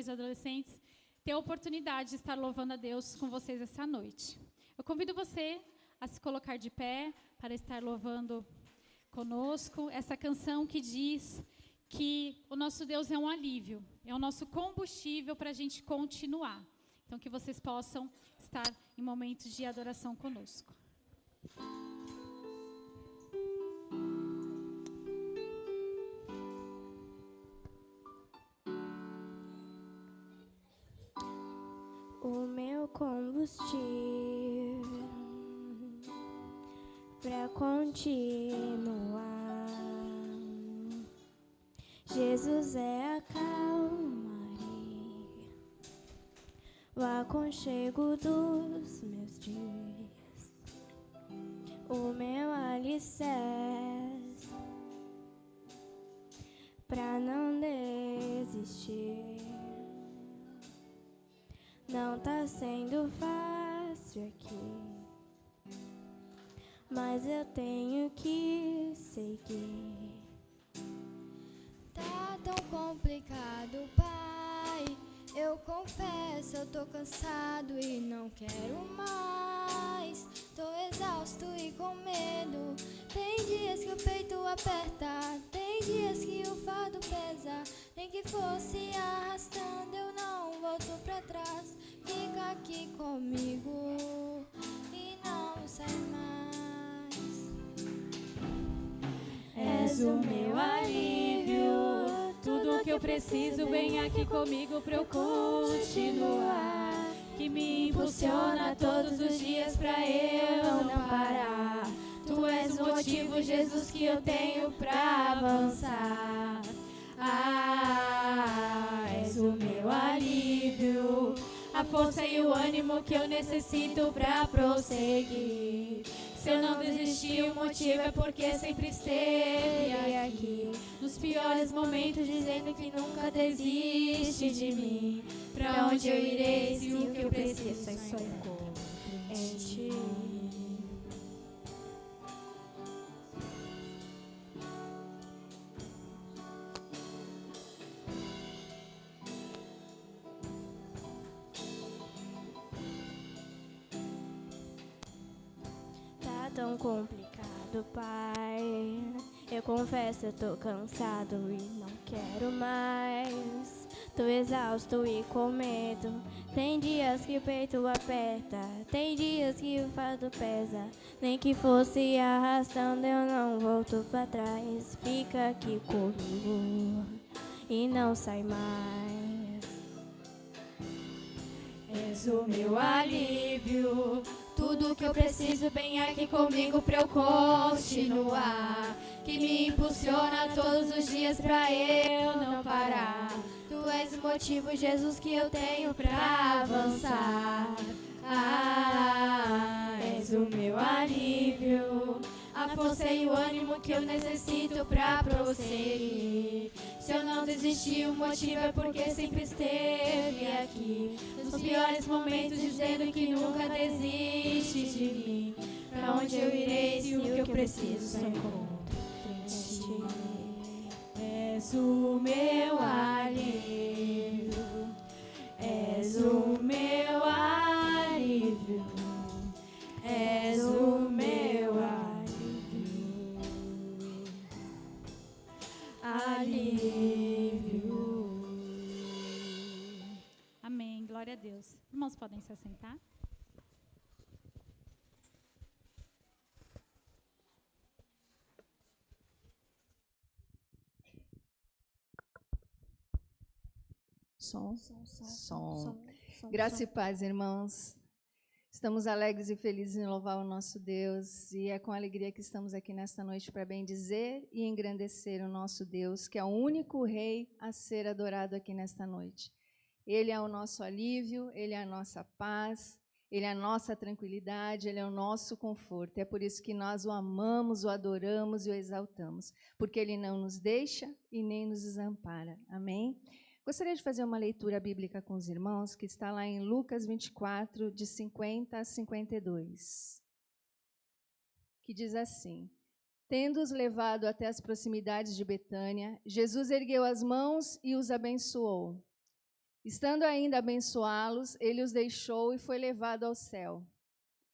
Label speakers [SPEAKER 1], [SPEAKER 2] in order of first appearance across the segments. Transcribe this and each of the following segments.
[SPEAKER 1] jovens e adolescentes, ter a oportunidade de estar louvando a Deus com vocês essa noite. Eu convido você a se colocar de pé para estar louvando conosco essa canção que diz que o nosso Deus é um alívio, é o nosso combustível para a gente continuar. Então, que vocês possam estar em momentos de adoração conosco.
[SPEAKER 2] O meu combustível para continuar. Jesus é a calmaria, o aconchego dos meus dias, o meu alicerce para não desistir. Não tá sendo fácil aqui, mas eu tenho que seguir.
[SPEAKER 3] Tá tão complicado, pai. Eu confesso, eu tô cansado e não quero mais. Tô exausto e com medo. Tem dias que o peito aperta, tem dias que o fardo pesa. Nem que fosse arrastando, eu não volto pra trás. Fica aqui comigo e não sai mais.
[SPEAKER 1] És o meu alívio, tudo que eu preciso, vem aqui comigo pra eu continuar. Que me impulsiona todos os dias pra eu não parar. Tu és o motivo, Jesus, que eu tenho pra avançar. És o meu alívio, a força e o ânimo que eu necessito pra prosseguir. Se eu não desisti, o motivo é porque sempre esteve aqui. Nos piores momentos, dizendo que nunca desiste de mim. Pra onde eu irei se o que eu preciso é só encontro em ti?
[SPEAKER 2] Tá tão complicado, pai. Eu confesso, eu tô cansado e não quero mais. Tô exausto e com medo. Tem dias que o peito aperta, tem dias que o fardo pesa. Nem que fosse arrastando, eu não volto pra trás. Fica aqui comigo e não sai mais.
[SPEAKER 1] És o meu alívio, tudo que eu preciso, vem aqui comigo pra eu continuar. Que me impulsiona todos os dias pra eu não parar. Tu és o motivo, Jesus, que eu tenho pra avançar. És o meu alívio, a força e o ânimo que eu necessito pra prosseguir. Se eu não desisti, o motivo é porque sempre esteve aqui. Nos piores momentos, dizendo que nunca desiste de mim. Pra onde eu irei se o que eu preciso só encontro em ti? És o meu alívio, és o meu alívio, és o meu alívio, alívio. Amém, glória a Deus. Irmãos, podem se assentar?
[SPEAKER 4] Som. Graça e paz, irmãos. Estamos alegres e felizes em louvar o nosso Deus, e é com alegria que estamos aqui nesta noite para bendizer e engrandecer o nosso Deus, que é o único Rei a ser adorado aqui nesta noite. Ele é o nosso alívio, Ele é a nossa paz, Ele é a nossa tranquilidade, Ele é o nosso conforto. É por isso que nós o amamos, o adoramos e o exaltamos, porque Ele não nos deixa e nem nos desampara. Amém? Gostaria de fazer uma leitura bíblica com os irmãos, que está lá em Lucas 24, de 50 a 52, que diz assim: Tendo-os levado até as proximidades de Betânia, Jesus ergueu as mãos e os abençoou. Estando ainda a abençoá-los, ele os deixou e foi levado ao céu.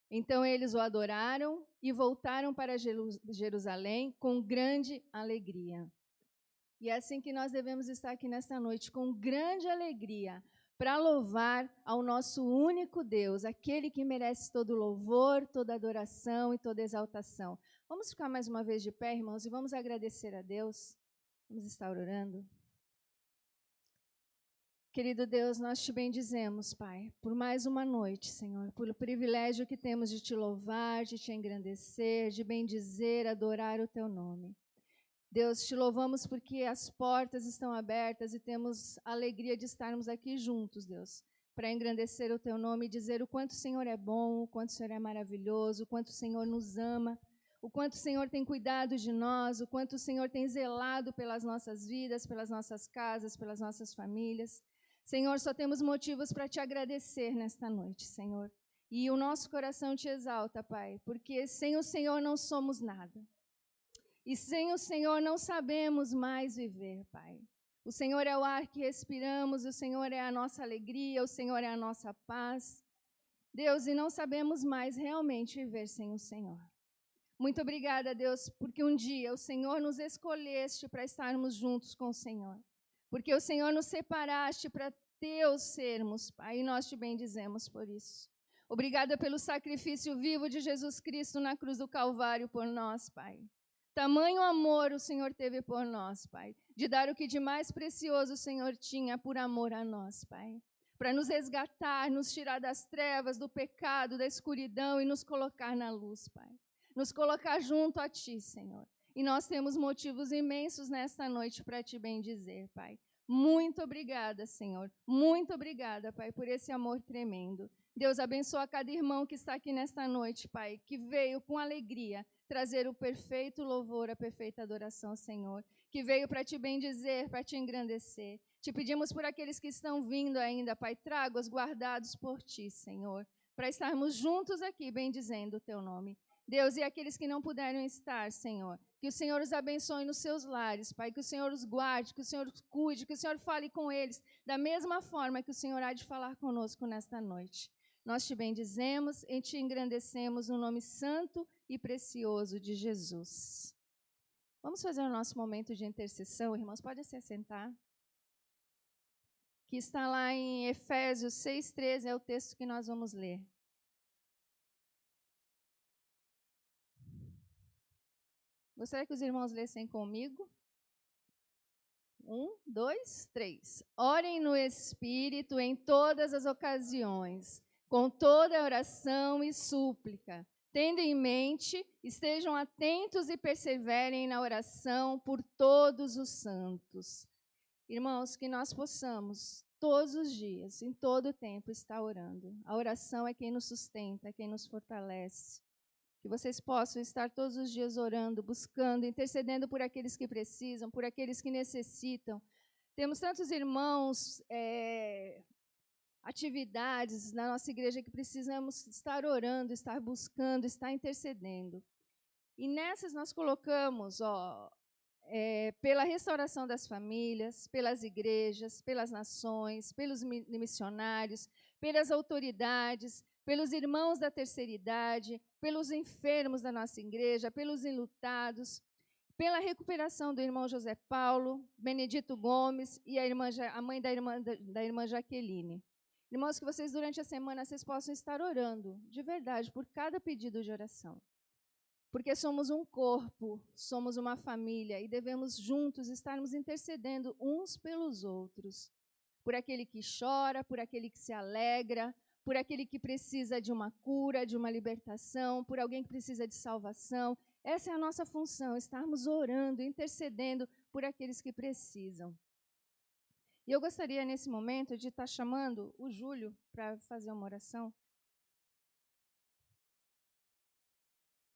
[SPEAKER 4] Então eles o adoraram e voltaram para Jerusalém com grande alegria. E é assim que nós devemos estar aqui nesta noite, com grande alegria, para louvar ao nosso único Deus, aquele que merece todo louvor, toda adoração e toda exaltação. Vamos ficar mais uma vez de pé, irmãos, e vamos agradecer a Deus. Vamos estar orando. Querido Deus, nós te bendizemos, Pai, por mais uma noite, Senhor, pelo privilégio que temos de te louvar, de te engrandecer, de bendizer, adorar o teu nome. Deus, te louvamos porque as portas estão abertas e temos a alegria de estarmos aqui juntos, Deus, para engrandecer o teu nome e dizer o quanto o Senhor é bom, o quanto o Senhor é maravilhoso, o quanto o Senhor nos ama, o quanto o Senhor tem cuidado de nós, o quanto o Senhor tem zelado pelas nossas vidas, pelas nossas casas, pelas nossas famílias. Senhor, só temos motivos para te agradecer nesta noite, Senhor. E o nosso coração te exalta, Pai, porque sem o Senhor não somos nada. E sem o Senhor não sabemos mais viver, Pai. O Senhor é o ar que respiramos, o Senhor é a nossa alegria, o Senhor é a nossa paz. Deus, e não sabemos mais realmente viver sem o Senhor. Muito obrigada, Deus, porque um dia o Senhor nos escolheste para estarmos juntos com o Senhor. Porque o Senhor nos separaste para teus sermos, Pai, e nós te bendizemos por isso. Obrigada pelo sacrifício vivo de Jesus Cristo na cruz do Calvário por nós, Pai. Tamanho amor o Senhor teve por nós, Pai, de dar o que de mais precioso o Senhor tinha por amor a nós, Pai, para nos resgatar, nos tirar das trevas, do pecado, da escuridão e nos colocar na luz, Pai. Nos colocar junto a Ti, Senhor. E nós temos motivos imensos nesta noite para Te bendizer, Pai. Muito obrigada, Senhor. Muito obrigada, Pai, por esse amor tremendo. Deus, abençoa cada irmão que está aqui nesta noite, Pai, que veio com alegria trazer o perfeito louvor, a perfeita adoração, Senhor, que veio para te bendizer, para te engrandecer. Te pedimos por aqueles que estão vindo ainda, Pai, traga-os guardados por ti, Senhor, para estarmos juntos aqui bendizendo o teu nome. Deus, e aqueles que não puderam estar, Senhor, que o Senhor os abençoe nos seus lares, Pai, que o Senhor os guarde, que o Senhor os cuide, que o Senhor fale com eles da mesma forma que o Senhor há de falar conosco nesta noite. Nós te bendizemos e te engrandecemos no nome santo e precioso de Jesus. Vamos fazer o nosso momento de intercessão, irmãos, pode se assentar. Que está lá em Efésios 6:13, é o texto que nós vamos ler. Gostaria que os irmãos lessem comigo. 1, 2, 3. Orem no Espírito em todas as ocasiões, com toda oração e súplica. Tendo em mente, estejam atentos e perseverem na oração por todos os santos. Irmãos, que nós possamos, todos os dias, em todo o tempo, estar orando. A oração é quem nos sustenta, é quem nos fortalece. Que vocês possam estar todos os dias orando, buscando, intercedendo por aqueles que precisam, por aqueles que necessitam. Temos tantos irmãos, atividades na nossa igreja que precisamos estar orando, estar buscando, estar intercedendo. E nessas nós colocamos, pela restauração das famílias, pelas igrejas, pelas nações, pelos missionários, pelas autoridades, pelos irmãos da terceira idade, pelos enfermos da nossa igreja, pelos enlutados, pela recuperação do irmão José Paulo, Benedito Gomes e a mãe da irmã Jaqueline. Irmãos, que vocês durante a semana vocês possam estar orando, de verdade, por cada pedido de oração. Porque somos um corpo, somos uma família e devemos juntos estarmos intercedendo uns pelos outros. Por aquele que chora, por aquele que se alegra, por aquele que precisa de uma cura, de uma libertação, por alguém que precisa de salvação. Essa é a nossa função, estarmos orando, intercedendo por aqueles que precisam. E eu gostaria, nesse momento, de estar chamando o Júlio para fazer uma oração.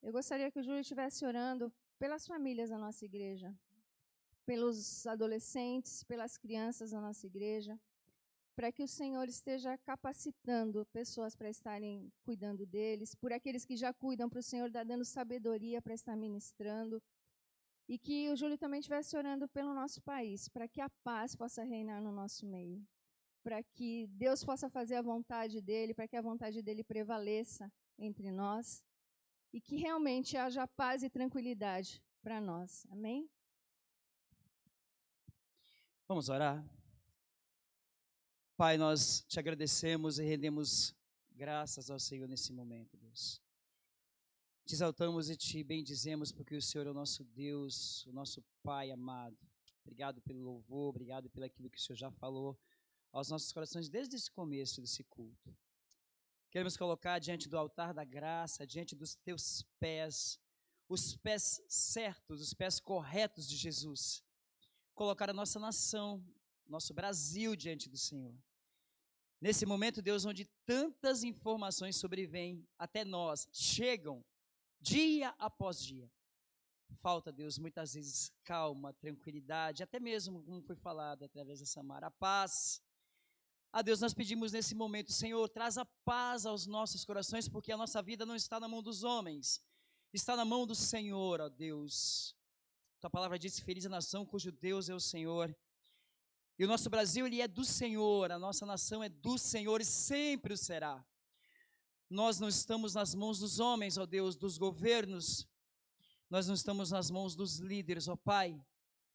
[SPEAKER 4] Eu gostaria que o Júlio estivesse orando pelas famílias da nossa igreja, pelos adolescentes, pelas crianças da nossa igreja, para que o Senhor esteja capacitando pessoas para estarem cuidando deles, por aqueles que já cuidam, para o Senhor dar dando sabedoria para estar ministrando, e que o Júlio também estivesse orando pelo nosso país, para que a paz possa reinar no nosso meio. para que Deus possa fazer a vontade dEle, para que a vontade dEle prevaleça entre nós e que realmente haja paz e tranquilidade para nós. Amém?
[SPEAKER 5] Vamos orar. Pai, nós te agradecemos e rendemos graças ao Senhor nesse momento, Deus. Te exaltamos e te bendizemos porque o Senhor é o nosso Deus, o nosso Pai amado. Obrigado pelo louvor, obrigado pelo aquilo que o Senhor já falou aos nossos corações desde esse começo desse culto. Queremos colocar diante do altar da graça, diante dos teus pés, os pés certos, os pés corretos de Jesus. Colocar a nossa nação, nosso Brasil diante do Senhor. Nesse momento, Deus, onde tantas informações sobrevêm até nós, chegam dia após dia. Falta, Deus, muitas vezes calma, tranquilidade, até mesmo, como foi falado através da Samara, a paz. A Deus, nós pedimos nesse momento, Senhor, traz a paz aos nossos corações, porque a nossa vida não está na mão dos homens, está na mão do Senhor, ó Deus. Tua palavra diz, feliz a nação cujo Deus é o Senhor. E o nosso Brasil, ele é do Senhor, a nossa nação é do Senhor e sempre o será. Nós não estamos nas mãos dos homens, ó Deus, dos governos, nós não estamos nas mãos dos líderes, ó Pai,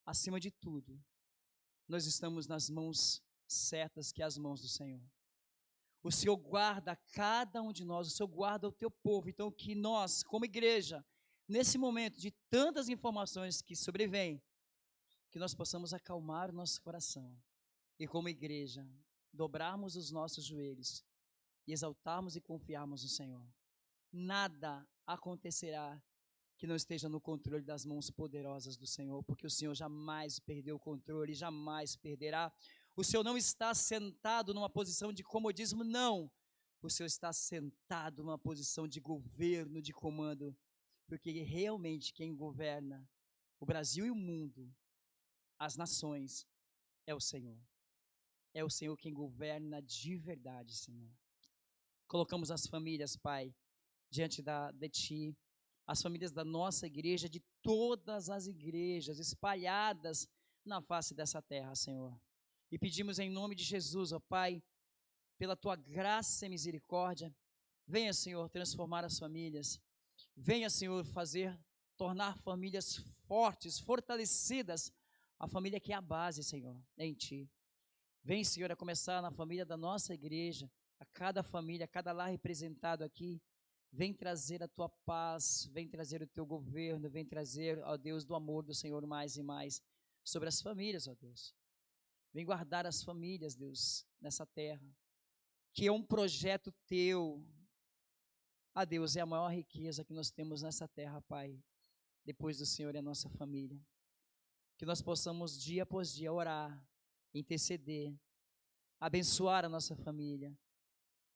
[SPEAKER 5] acima de tudo, nós estamos nas mãos certas, que é as mãos do Senhor. O Senhor guarda cada um de nós, o Senhor guarda o teu povo, então que nós, como igreja, nesse momento de tantas informações que sobrevêm, que nós possamos acalmar o nosso coração e como igreja, dobrarmos os nossos joelhos e exaltarmos e confiarmos no Senhor. Nada acontecerá que não esteja no controle das mãos poderosas do Senhor, porque o Senhor jamais perdeu o controle, jamais perderá. O Senhor não está sentado numa posição de comodismo, não. O Senhor está sentado numa posição de governo, de comando, porque realmente quem governa o Brasil e o mundo, as nações, é o Senhor. É o Senhor quem governa de verdade, Senhor. Colocamos as famílias, Pai, diante de Ti, as famílias da nossa igreja, de todas as igrejas espalhadas na face dessa terra, Senhor. E pedimos em nome de Jesus, ó Pai, pela Tua graça e misericórdia, venha, Senhor, transformar as famílias. Venha, Senhor, tornar famílias fortes, fortalecidas, a família que é a base, Senhor, é em Ti. Vem, Senhor, a começar na família da nossa igreja, a cada família, a cada lar representado aqui. Vem trazer a Tua paz, vem trazer o Teu governo, vem trazer, ó Deus, do amor do Senhor mais e mais sobre as famílias, ó Deus. Vem guardar as famílias, Deus, nessa terra, que é um projeto Teu. Ah, Deus, é a maior riqueza que nós temos nessa terra, Pai, depois do Senhor e a nossa família. Que nós possamos dia após dia orar, interceder, abençoar a nossa família,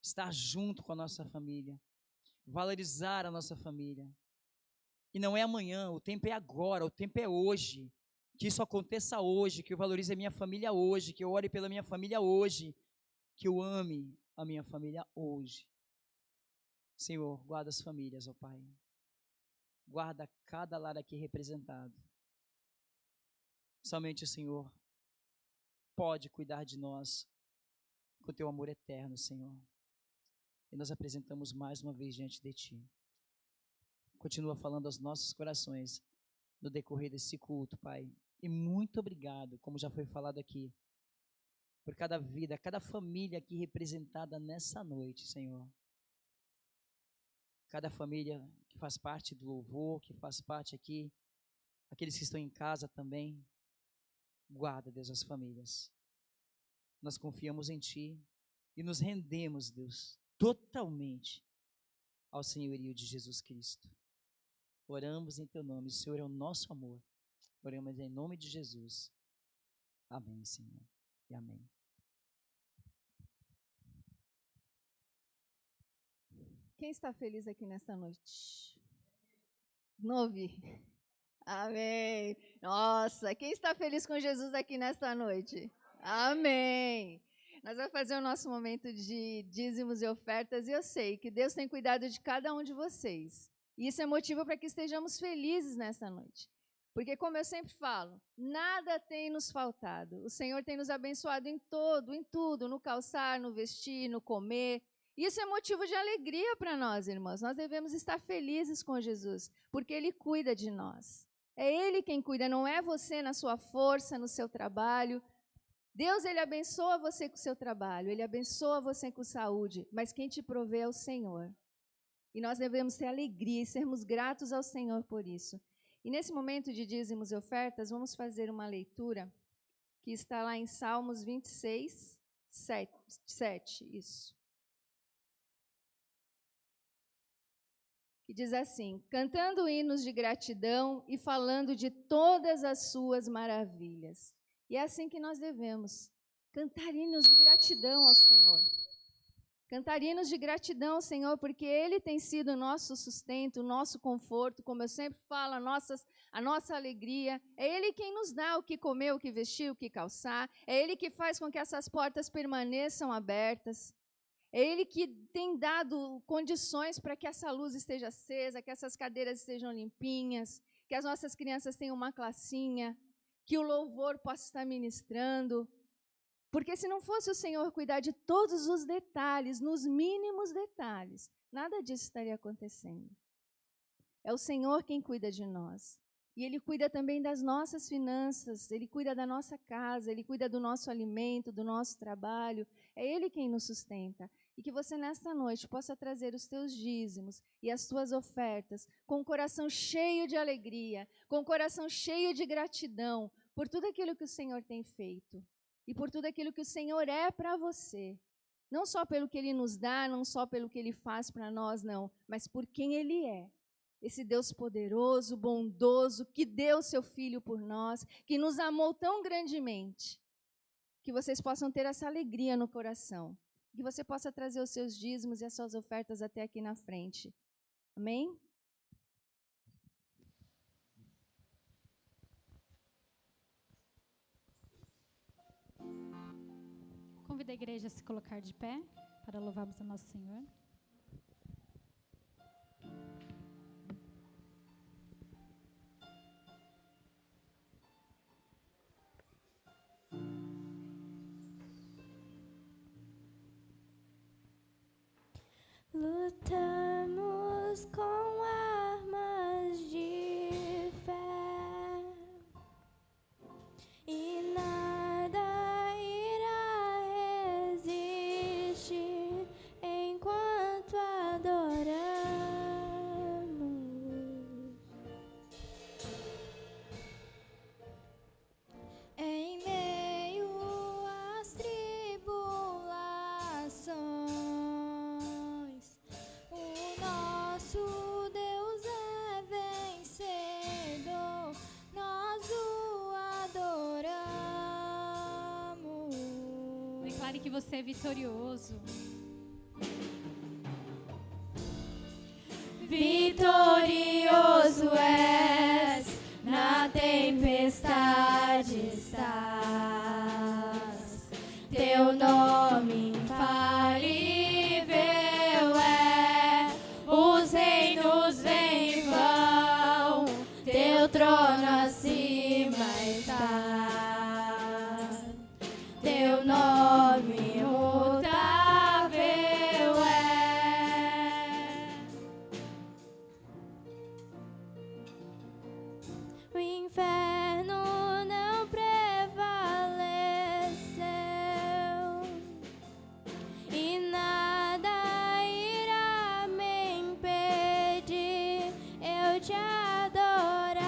[SPEAKER 5] estar junto com a nossa família, valorizar a nossa família. E não é amanhã, o tempo é agora, o tempo é hoje. Que isso aconteça hoje, que eu valorize a minha família hoje, que eu ore pela minha família hoje, que eu ame a minha família hoje. Senhor, guarda as famílias, ó Pai. Guarda cada lar aqui representado. Somente o Senhor pode cuidar de nós com o Teu amor eterno, Senhor. E nós apresentamos mais uma vez diante de Ti. Continua falando aos nossos corações no decorrer desse culto, Pai. E muito obrigado, como já foi falado aqui, por cada vida, cada família aqui representada nessa noite, Senhor. Cada família que faz parte do louvor, que faz parte aqui, aqueles que estão em casa também. Guarda, Deus, as famílias. Nós confiamos em Ti e nos rendemos, Deus, totalmente ao senhorio de Jesus Cristo. Oramos em Teu nome, o Senhor é o nosso amor. Oramos em nome de Jesus. Amém, Senhor, e amém.
[SPEAKER 4] Quem está feliz aqui nesta noite? Não ouvi. Amém. Nossa, quem está feliz com Jesus aqui nesta noite? Amém. Nós vamos fazer o nosso momento de dízimos e ofertas e eu sei que Deus tem cuidado de cada um de vocês. E isso é motivo para que estejamos felizes nesta noite. Porque, como eu sempre falo, nada tem nos faltado. O Senhor tem nos abençoado em tudo, no calçar, no vestir, no comer. Isso é motivo de alegria para nós, irmãos. Nós devemos estar felizes com Jesus, porque Ele cuida de nós. É Ele quem cuida, não é você na sua força, no seu trabalho. Deus, Ele abençoa você com o seu trabalho, Ele abençoa você com saúde, mas quem te provê é o Senhor. E nós devemos ter alegria e sermos gratos ao Senhor por isso. E nesse momento de dízimos e ofertas, vamos fazer uma leitura que está lá em Salmos 26, 7, isso. Que diz assim: cantando hinos de gratidão e falando de todas as suas maravilhas. E é assim que nós devemos, cantar hinos de gratidão ao Senhor. Cantar hinos de gratidão ao Senhor, porque Ele tem sido o nosso sustento, o nosso conforto, como eu sempre falo, a nossa alegria. É Ele quem nos dá o que comer, o que vestir, o que calçar. É Ele que faz com que essas portas permaneçam abertas. É Ele que tem dado condições para que essa luz esteja acesa, que essas cadeiras estejam limpinhas, que as nossas crianças tenham uma classinha, que o louvor possa estar ministrando. Porque se não fosse o Senhor cuidar de todos os detalhes, nos mínimos detalhes, nada disso estaria acontecendo. É o Senhor quem cuida de nós. E Ele cuida também das nossas finanças, Ele cuida da nossa casa, Ele cuida do nosso alimento, do nosso trabalho. É Ele quem nos sustenta. E que você, nesta noite, possa trazer os teus dízimos e as tuas ofertas com o coração cheio de alegria, com o coração cheio de gratidão por tudo aquilo que o Senhor tem feito. E por tudo aquilo que o Senhor é para você. Não só pelo que Ele nos dá, não só pelo que Ele faz para nós, não, mas por quem Ele é. Esse Deus poderoso, bondoso, que deu o seu Filho por nós, que nos amou tão grandemente. Que vocês possam ter essa alegria no coração. Que você possa trazer os seus dízimos e as suas ofertas até aqui na frente. Amém?
[SPEAKER 6] Convido a igreja a se colocar de pé para louvarmos o nosso Senhor.
[SPEAKER 2] Lutamos com armas de fé e nada irá resistir enquanto adoramos.
[SPEAKER 3] Em meio às tribulações, o nosso Deus é vencedor, nós o adoramos.
[SPEAKER 6] Declare que você é vitorioso.
[SPEAKER 1] Vitorioso és, na tempestade estás. Teu nome infalível é, os reinos vêm e vão, teu trono acima está. Teu nome imutável é.
[SPEAKER 2] O inferno não prevaleceu e nada irá me impedir, eu te adorarei.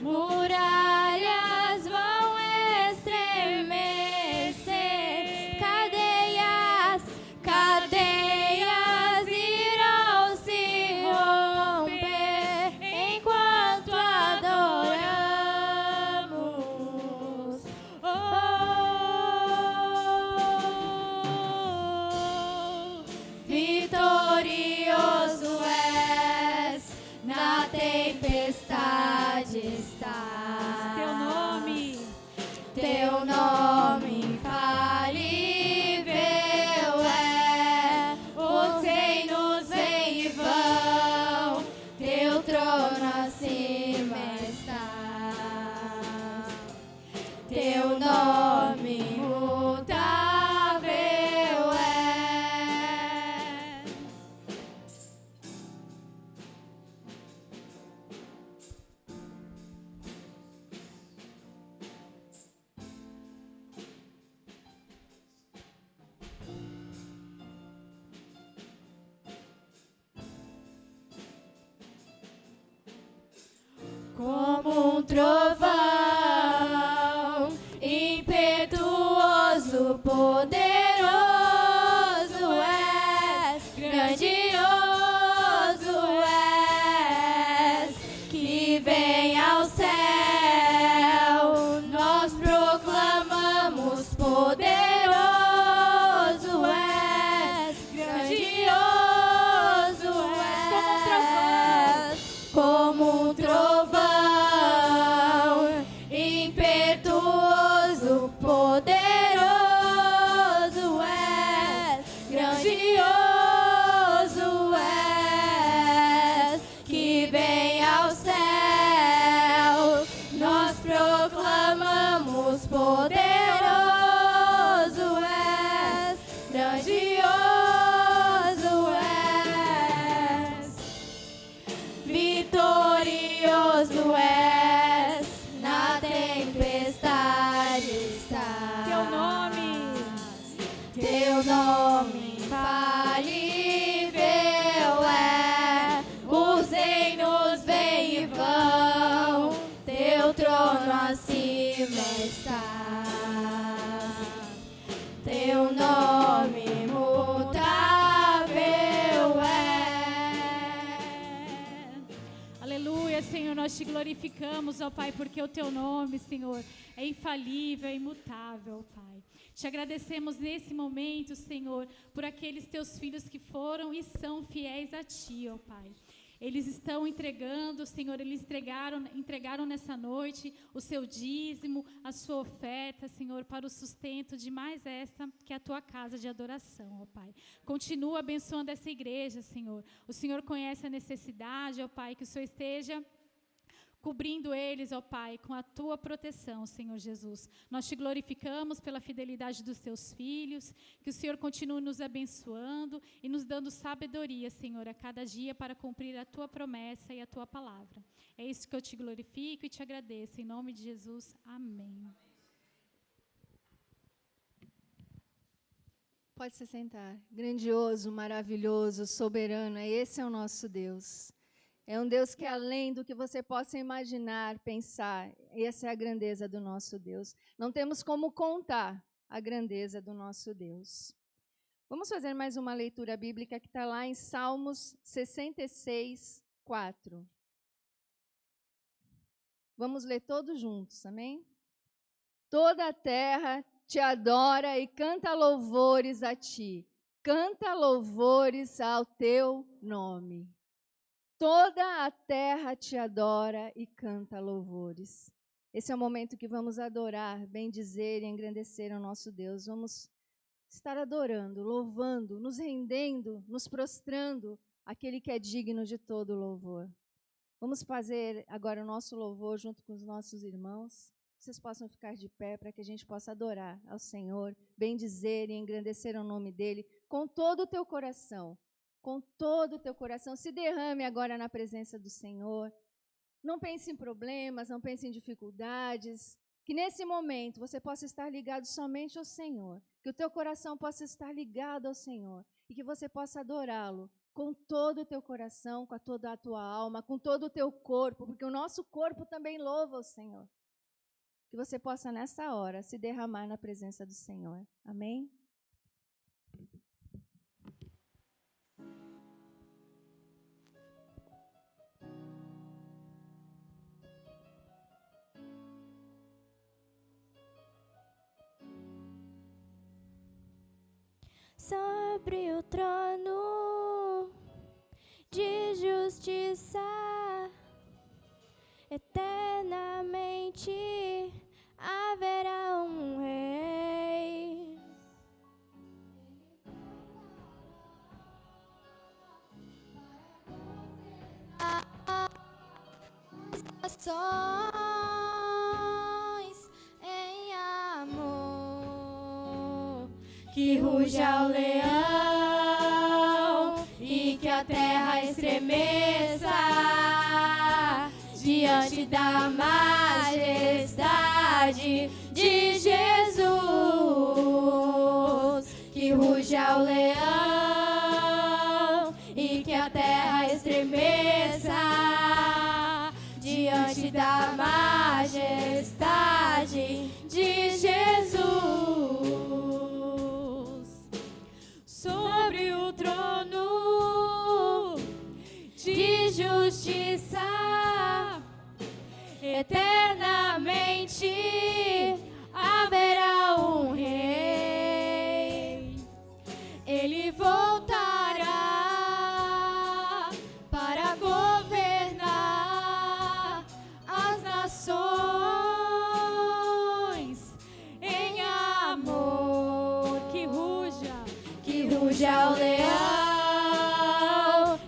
[SPEAKER 1] Muralhas vão estremecer, cadeias irão se romper enquanto adoramos. Vitorioso és, na tempestade estás. Teu nome infalível é, os reinos trono acima está. Teu nome imutável é.
[SPEAKER 6] Aleluia, Senhor, nós te glorificamos, ó Pai, porque o teu nome, Senhor, é infalível, é imutável, Pai. Te agradecemos nesse momento, Senhor, por aqueles teus filhos que foram e são fiéis a Ti, ó Pai. Eles estão entregando, Senhor, eles entregaram nessa noite o seu dízimo, a sua oferta, Senhor, para o sustento de mais esta que é a tua casa de adoração, ó Pai. Continua abençoando essa igreja, Senhor. O Senhor conhece a necessidade, ó Pai, que o Senhor esteja cobrindo eles, ó Pai, com a tua proteção, Senhor Jesus. Nós te glorificamos pela fidelidade dos teus filhos, que o Senhor continue nos abençoando e nos dando sabedoria, Senhor, a cada dia para cumprir a tua promessa e a tua palavra. É isso que eu te glorifico e te agradeço. Em nome de Jesus, amém.
[SPEAKER 4] Pode se sentar. Grandioso, maravilhoso, soberano, esse é o nosso Deus. É um Deus que é além do que você possa imaginar, pensar. Essa é a grandeza do nosso Deus. Não temos como contar a grandeza do nosso Deus. Vamos fazer mais uma leitura bíblica que está lá em Salmos 66, 4. Vamos ler todos juntos, amém? Toda a terra te adora e canta louvores a ti. Canta louvores ao teu nome. Toda a terra te adora e canta louvores. Esse é o momento que vamos adorar, bendizer e engrandecer o nosso Deus. Vamos estar adorando, louvando, nos rendendo, nos prostrando àquele que é digno de todo louvor. Vamos fazer agora o nosso louvor junto com os nossos irmãos. Vocês possam ficar de pé para que a gente possa adorar ao Senhor, bendizer e engrandecer o nome dEle com todo o teu coração. Com todo o teu coração, se derrame agora na presença do Senhor. Não pense em problemas, não pense em dificuldades. Que nesse momento você possa estar ligado somente ao Senhor. Que o teu coração possa estar ligado ao Senhor. E que você possa adorá-lo com todo o teu coração, com toda a tua alma, com todo o teu corpo. Porque o nosso corpo também louva o Senhor. Que você possa nessa hora se derramar na presença do Senhor. Amém?
[SPEAKER 2] Sobre o trono de justiça, eternamente haverá um rei.
[SPEAKER 3] Nações em amor.
[SPEAKER 1] Que ruja o leão e que a terra estremeça diante da majestade de Jesus. Que ruja o leão e que a terra estremeça diante da majestade de Jesus. Sobre o trono de justiça, eternamente haverá um rei. Ele voltará para governar as nações em amor. Que ruja o leão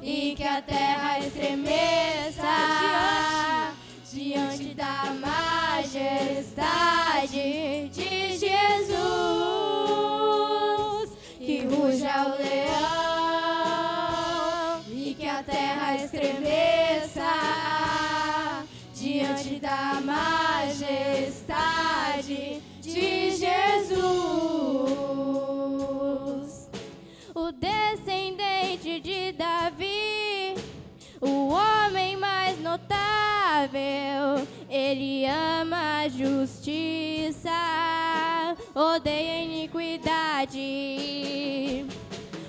[SPEAKER 1] e que a terra estremeça diante da majestade de Jesus. Que ruja o leão e que a terra estremeça diante da majestade de Jesus.
[SPEAKER 2] O descendente de Davi, o homem mais notável, Ele ama a justiça, odeia a iniquidade.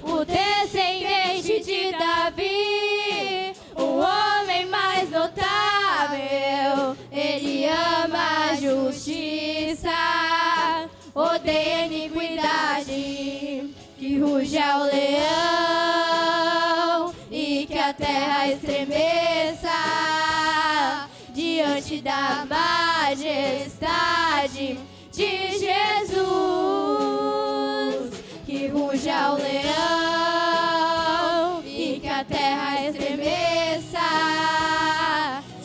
[SPEAKER 2] O descendente de Davi, o homem mais notável. Ele ama a justiça, odeia a iniquidade. Que ruja o leão e que a terra estremeça diante da majestade de Jesus. Que ruja o leão e que a terra estremeça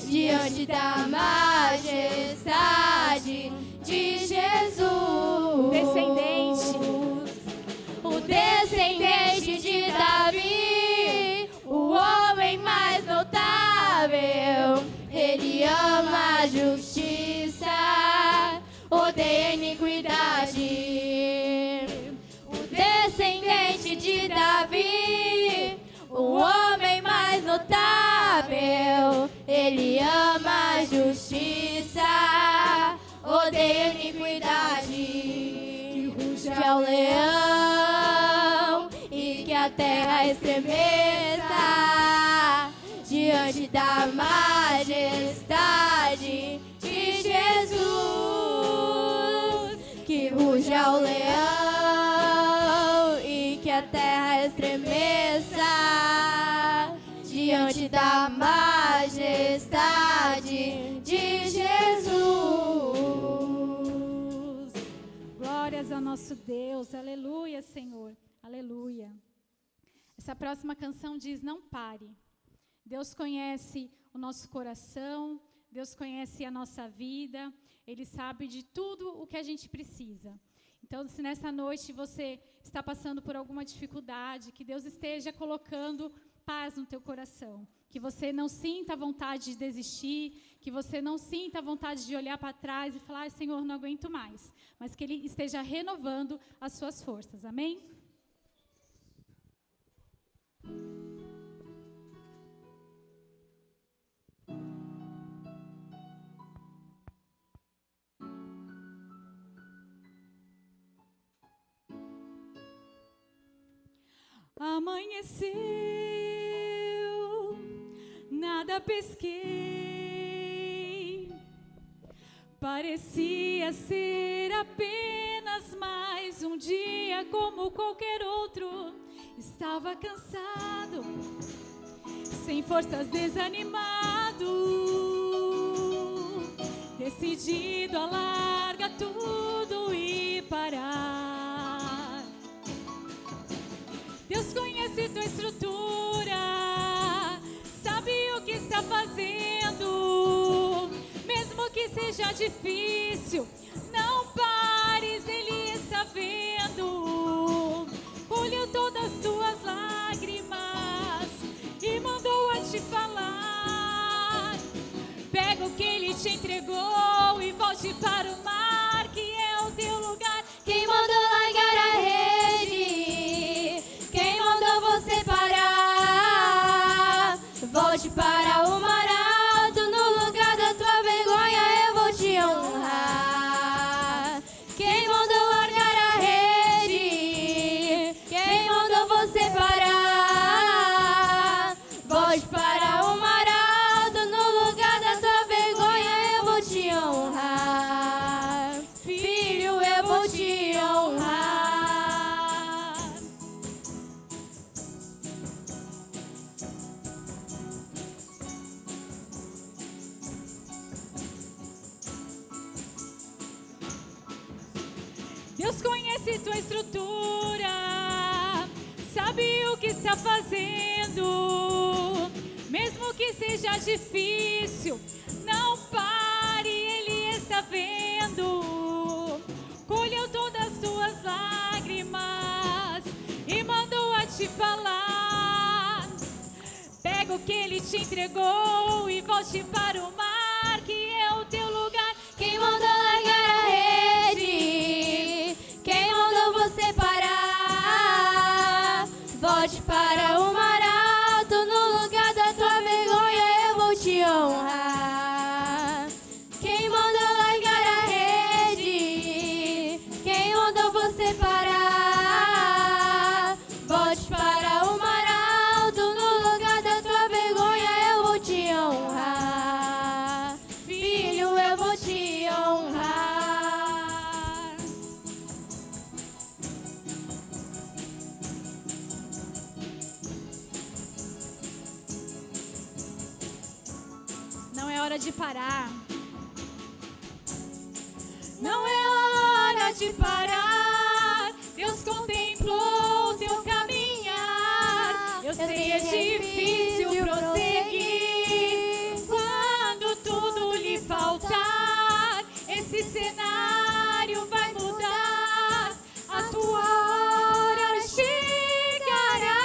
[SPEAKER 2] diante da majestade de Jesus. O descendente de Davi, o homem mais notável. Ele ama a justiça, odeia a iniquidade. O descendente de Davi, o homem mais notável. Ele ama a justiça, odeia a iniquidade. Que ruja o leão e que a terra estremeça diante da majestade de Jesus. Que ruja o leão e que a terra estremeça diante da majestade de Jesus.
[SPEAKER 6] Glórias ao nosso Deus. Aleluia, Senhor. Aleluia. Essa próxima canção diz: não pare. Deus conhece o nosso coração, Deus conhece a nossa vida, Ele sabe de tudo o que a gente precisa. Então, se nessa noite você está passando por alguma dificuldade, que Deus esteja colocando paz no teu coração, que você não sinta vontade de desistir, que você não sinta vontade de olhar para trás e falar: Senhor, não aguento mais, mas que Ele esteja renovando as suas forças. Amém? Amanheceu, nada pesquei, parecia ser apenas mais um dia como qualquer outro. Estava cansado, sem forças, desanimado, decidido a largar tudo e parar. Deus conhece tua estrutura, sabe o que está fazendo. Mesmo que seja difícil, não pares, Ele está vendo. Colheu todas as tuas lágrimas e mandou a te falar. Pega o que Ele te entregou e volte para o mar, que é o teu lugar.
[SPEAKER 2] Quem mandou largar a rede? Quem mandou você parar? Volte para o mar alto, no lugar da tua vergonha eu vou te honrar. Quem mandou largar a rede? Quem mandou você parar? Volte para o mar alto, no lugar da tua vergonha eu vou te honrar. Filho, eu vou te honrar.
[SPEAKER 6] Deus conhece tua estrutura, sabe o que está fazendo. Mesmo que seja difícil, não pare, Ele está vendo. Colheu todas as tuas lágrimas e mandou a te falar. Pega o que Ele te entregou e volte para o mar, que é o teu lugar.
[SPEAKER 2] Quem mandou largar a rede? Quem mandou você parar? Volte para o mar alto, no lugar da tua vergonha eu vou te honrar. Quem
[SPEAKER 6] de parar. Não é hora de parar. Deus contemplou o teu caminhar. Eu sei é difícil prosseguir quando tudo lhe faltar. Esse cenário vai mudar. A tua hora chegará.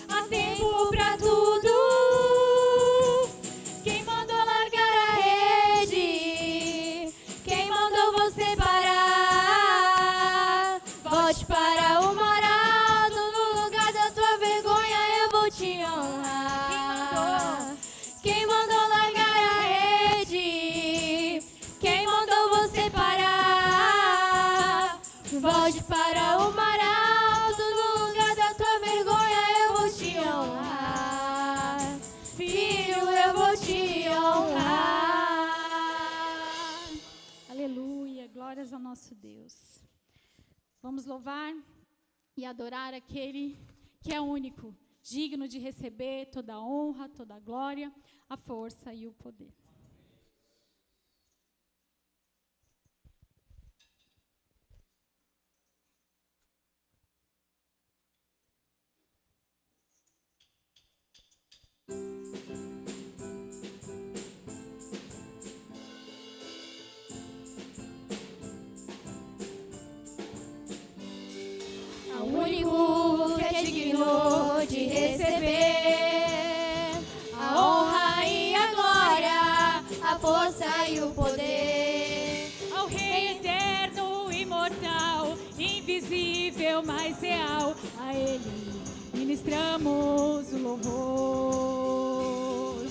[SPEAKER 6] Há tempo pra tudo. Quem mandou largar a rede? Quem mandou você parar? Volte para o mar alto. No lugar da tua vergonha eu vou te honrar. Quem mandou largar a rede? Quem mandou você parar? Volte para o mar alto. No lugar da tua vergonha eu vou te honrar. Filho, eu vou te honrar. Aleluia, glórias ao nosso Deus. Vamos louvar e adorar aquele que é único, digno de receber toda a honra, toda a glória, a força e o poder. Ao único que é digno de receber a honra e a glória, a força e o poder. Ao Rei eterno, imortal, invisível, mas real, a Ele ministramos o louvor.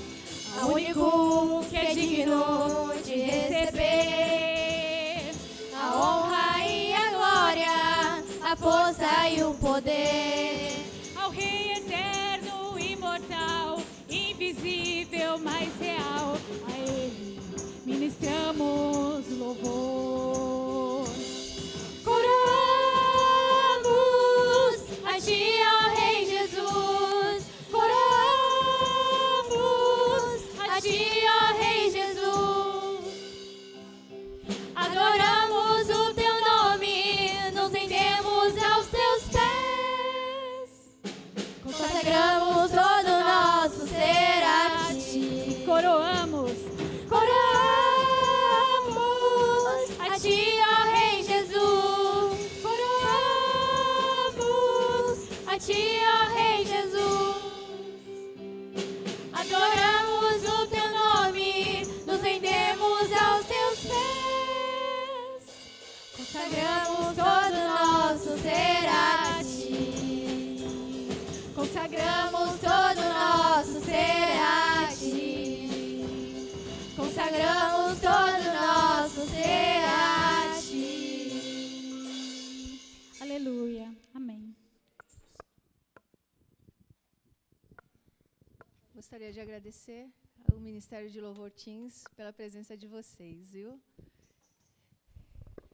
[SPEAKER 6] Ao único que é digno de receber a honra e a glória, a força e o poder. Ao Rei eterno, imortal, invisível, mas real, a Ele ministramos louvor. Coroamos a Ti, ó Rei Jesus. Coroamos a Ti, ó Rei Jesus. Adoramos o Teu nome, nos rendemos aos Teus pés. Consagramos todo o nosso ser a Ti. Coroamos, coroamos a Ti, ó Rei Jesus. Coroamos a Ti, ó Rei Jesus. Adoramos o Teu nome, nos rendemos aos Teus pés. Consagramos todo o nosso ser a Ti. Consagramos todo o nosso ser a Ti. Consagramos todo o nosso ser a Ti. Aleluia. Amém.
[SPEAKER 4] Gostaria de agradecer ao Ministério de Louvor Teens pela presença de vocês, viu?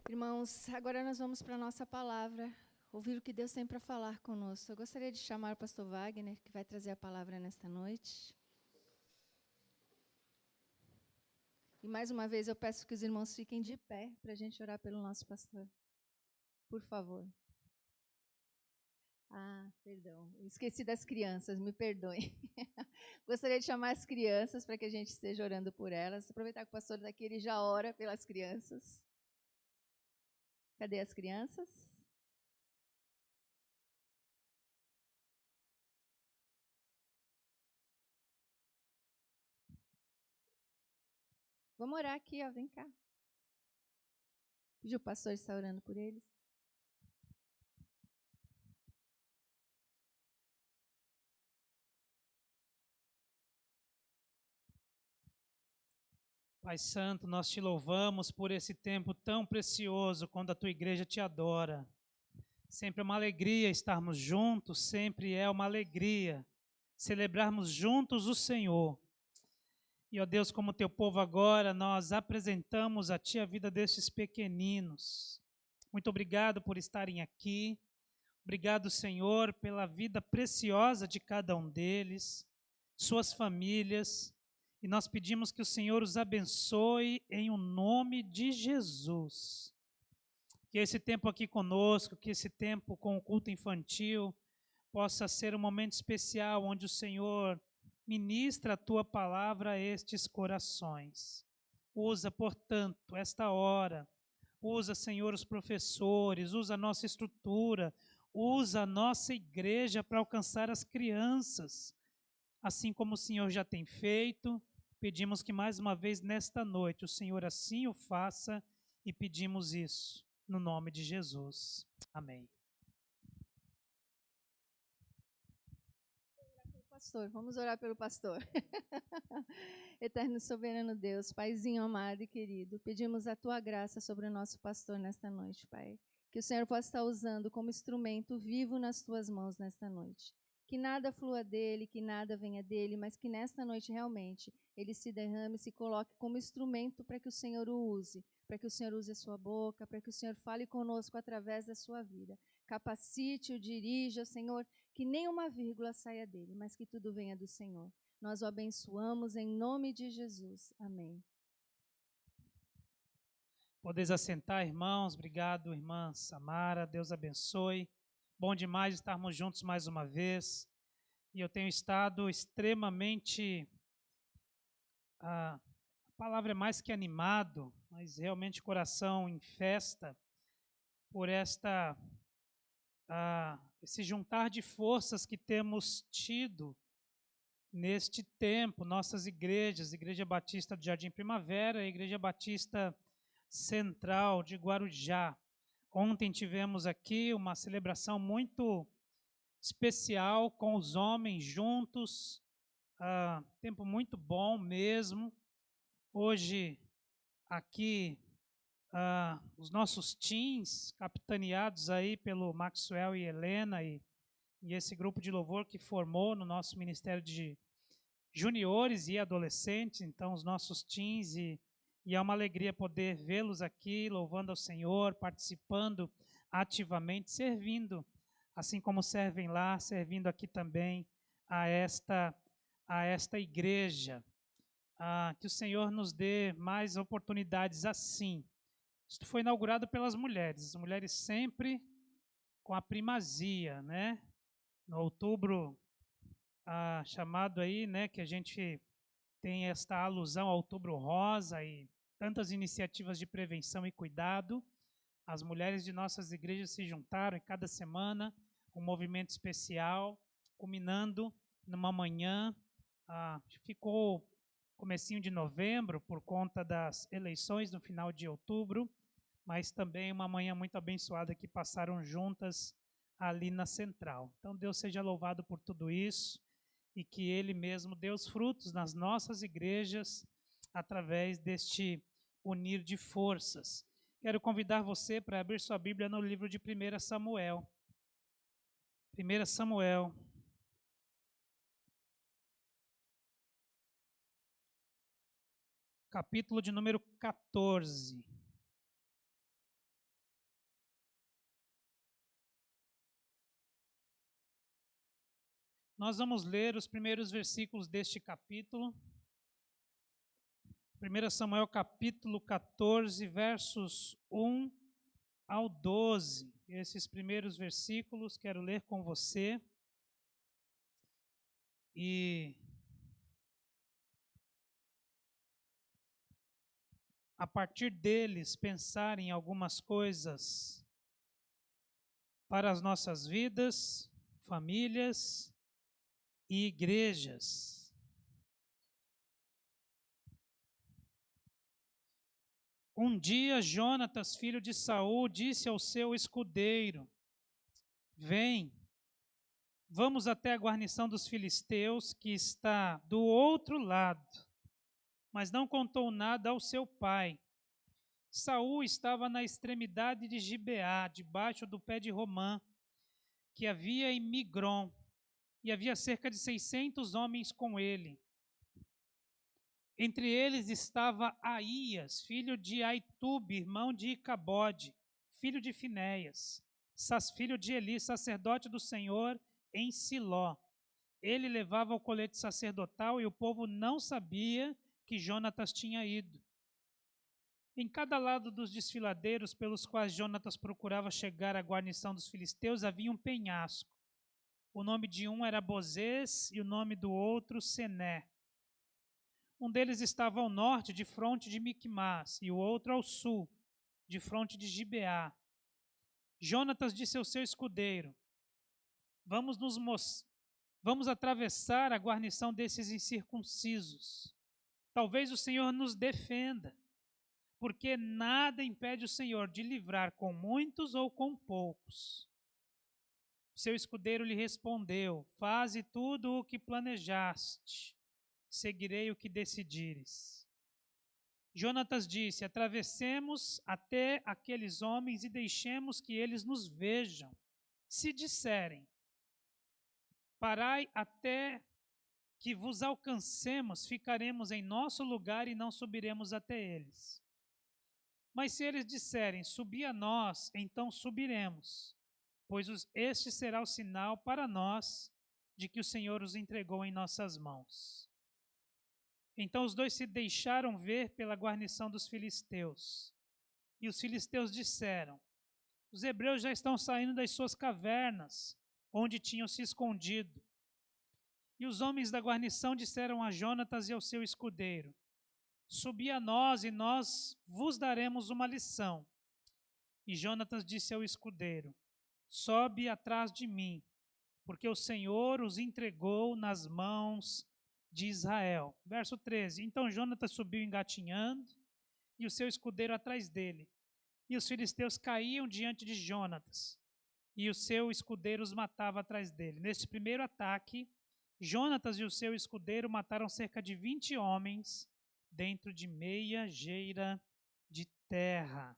[SPEAKER 4] Irmãos, agora nós vamos para a nossa palavra, ouvir o que Deus tem para falar conosco. Eu gostaria de chamar o pastor Wagner, que vai trazer a palavra nesta noite. E mais uma vez eu peço que os irmãos fiquem de pé para a gente orar pelo nosso pastor. Por favor. Ah, perdão, esqueci das crianças, me perdoem. Gostaria de chamar as crianças para que a gente esteja orando por elas. Aproveitar que o pastor está aqui, ele já ora pelas crianças. Cadê as crianças? Vamos orar aqui, ó, vem cá. Pedir o pastor estar orando por eles.
[SPEAKER 7] Pai Santo, nós te louvamos por esse tempo tão precioso quando a tua igreja te adora. Sempre é uma alegria estarmos juntos, sempre é uma alegria celebrarmos juntos o Senhor. E, ó Deus, como teu povo agora, nós apresentamos a Ti a vida destes pequeninos. Muito obrigado por estarem aqui. Obrigado, Senhor, pela vida preciosa de cada um deles, suas famílias. E nós pedimos que o Senhor os abençoe em o nome de Jesus. Que esse tempo aqui conosco, que esse tempo com o culto infantil, possa ser um momento especial onde o Senhor ministra a tua palavra a estes corações. Usa, portanto, esta hora. Usa, Senhor, os professores, usa a nossa estrutura, usa a nossa igreja para alcançar as crianças. Assim como o Senhor já tem feito, pedimos que mais uma vez nesta noite o Senhor assim o faça e pedimos isso no nome de Jesus. Amém.
[SPEAKER 4] Pastor, vamos orar pelo pastor. Eterno e soberano Deus, Paizinho amado e querido, pedimos a tua graça sobre o nosso pastor nesta noite, Pai. Que o Senhor possa estar usando como instrumento vivo nas tuas mãos nesta noite. Que nada flua dele, que nada venha dele, mas que nesta noite realmente ele se derrame, se coloque como instrumento para que o Senhor o use, para que o Senhor use a sua boca, para que o Senhor fale conosco através da sua vida. Capacite-o, dirija, Senhor, que nenhuma vírgula saia dele, mas que tudo venha do Senhor. Nós o abençoamos em nome de Jesus. Amém.
[SPEAKER 7] Podeis assentar, irmãos. Obrigado, irmã Samara. Deus abençoe. Bom demais estarmos juntos mais uma vez. E eu tenho estado extremamente... a palavra é mais que animado, mas realmente coração em festa por esse juntar de forças que temos tido neste tempo. Nossas igrejas, Igreja Batista do Jardim Primavera e Igreja Batista Central de Guarujá. Ontem tivemos aqui uma celebração muito especial com os homens juntos, tempo muito bom mesmo. Hoje, aqui, os nossos teens, capitaneados aí pelo Maxwell e Helena, e esse grupo de louvor que formou no nosso Ministério de Juniores e Adolescentes, então os nossos teens, e é uma alegria poder vê-los aqui, louvando ao Senhor, participando ativamente, servindo, assim como servem lá, servindo aqui também a esta igreja. Que o Senhor nos dê mais oportunidades assim. Isto foi inaugurado pelas mulheres, as mulheres sempre com a primazia, né? No outubro chamado aí, né, que a gente tem esta alusão ao Outubro Rosa e tantas iniciativas de prevenção e cuidado. As mulheres de nossas igrejas se juntaram e cada semana um movimento especial, culminando numa manhã, ficou comecinho de novembro por conta das eleições no final de outubro, mas também uma manhã muito abençoada que passaram juntas ali na Central. Então Deus seja louvado por tudo isso e que Ele mesmo dê os frutos nas nossas igrejas através deste unir de forças. Quero convidar você para abrir sua Bíblia no livro de 1 Samuel. 1 Samuel. Capítulo de número 14. Nós vamos ler os primeiros versículos deste capítulo. 1 Samuel capítulo 14, versos 1 ao 12. Esses primeiros versículos quero ler com você. E a partir deles pensar em algumas coisas para as nossas vidas, famílias e igrejas. Um dia Jonatas, filho de Saul, disse ao seu escudeiro: vem, vamos até a guarnição dos filisteus que está do outro lado. Mas não contou nada ao seu pai. Saul estava na extremidade de Gibeá, debaixo do pé de romã, que havia em Migron, e havia cerca de 600 homens com ele. Entre eles estava Aías, filho de Aitube, irmão de Icabode, filho de Finéias, filho de Eli, sacerdote do Senhor em Siló. ele levava o colete sacerdotal e o povo não sabia que Jonatas tinha ido. Em cada lado dos desfiladeiros pelos quais Jonatas procurava chegar à guarnição dos filisteus havia um penhasco. O nome de um era Bozês e o nome do outro Sené. Um deles estava ao norte, de fronte de Micmás, e o outro ao sul, de fronte de Gibeá. Jonatas disse ao seu escudeiro: Vamos atravessar a guarnição desses incircuncisos. Talvez o Senhor nos defenda, porque nada impede o Senhor de livrar com muitos ou com poucos. Seu escudeiro lhe respondeu: Faze tudo o que planejaste, seguirei o que decidires. Jonatas disse: Atravessemos até aqueles homens e deixemos que eles nos vejam. Se disserem: Parai até que vos alcancemos, ficaremos em nosso lugar e não subiremos até eles. Mas se eles disserem: Subi a nós, então subiremos, pois este será o sinal para nós de que o Senhor os entregou em nossas mãos. Então os dois se deixaram ver pela guarnição dos filisteus. E os filisteus disseram: Os hebreus já estão saindo das suas cavernas, onde tinham se escondido. E os homens da guarnição disseram a Jonatas e ao seu escudeiro: Subi a nós e nós vos daremos uma lição. E Jonatas disse ao escudeiro: Sobe atrás de mim, porque o Senhor os entregou nas mãos de Israel. Verso 13. Então Jonatas subiu engatinhando, e o seu escudeiro atrás dele. E os filisteus caíam diante de Jonatas, e o seu escudeiro os matava atrás dele. Neste primeiro ataque, Jonatas e o seu escudeiro mataram cerca de 20 homens dentro de meia geira de terra.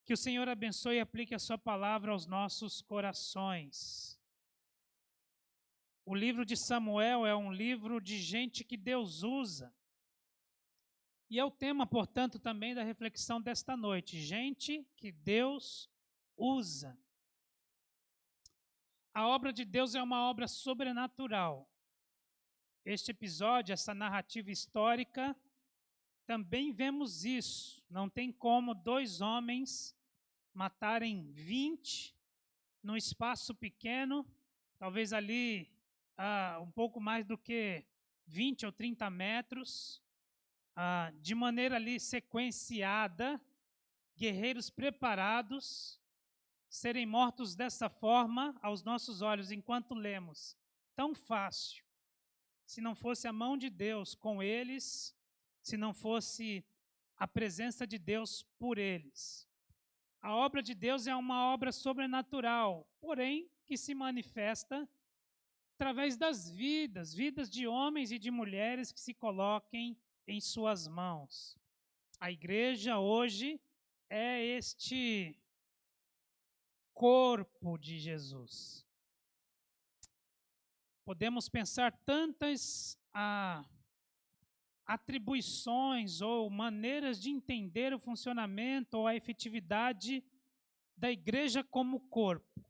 [SPEAKER 7] Que o Senhor abençoe e aplique a sua palavra aos nossos corações. O livro de Samuel é um livro de gente que Deus usa. E é o tema, portanto, também da reflexão desta noite. Gente que Deus usa. A obra de Deus é uma obra sobrenatural. Este episódio, essa narrativa histórica, também vemos isso. Não tem como 2 homens matarem 20 num espaço pequeno, talvez ali um pouco mais do que 20 ou 30 metros, de maneira ali sequenciada, guerreiros preparados, serem mortos dessa forma aos nossos olhos enquanto lemos. Tão fácil. Se não fosse a mão de Deus com eles, se não fosse a presença de Deus por eles. A obra de Deus é uma obra sobrenatural, porém que se manifesta através das vidas de homens e de mulheres que se coloquem em suas mãos. A igreja hoje é este corpo de Jesus. Podemos pensar tantas atribuições ou maneiras de entender o funcionamento ou a efetividade da igreja como corpo.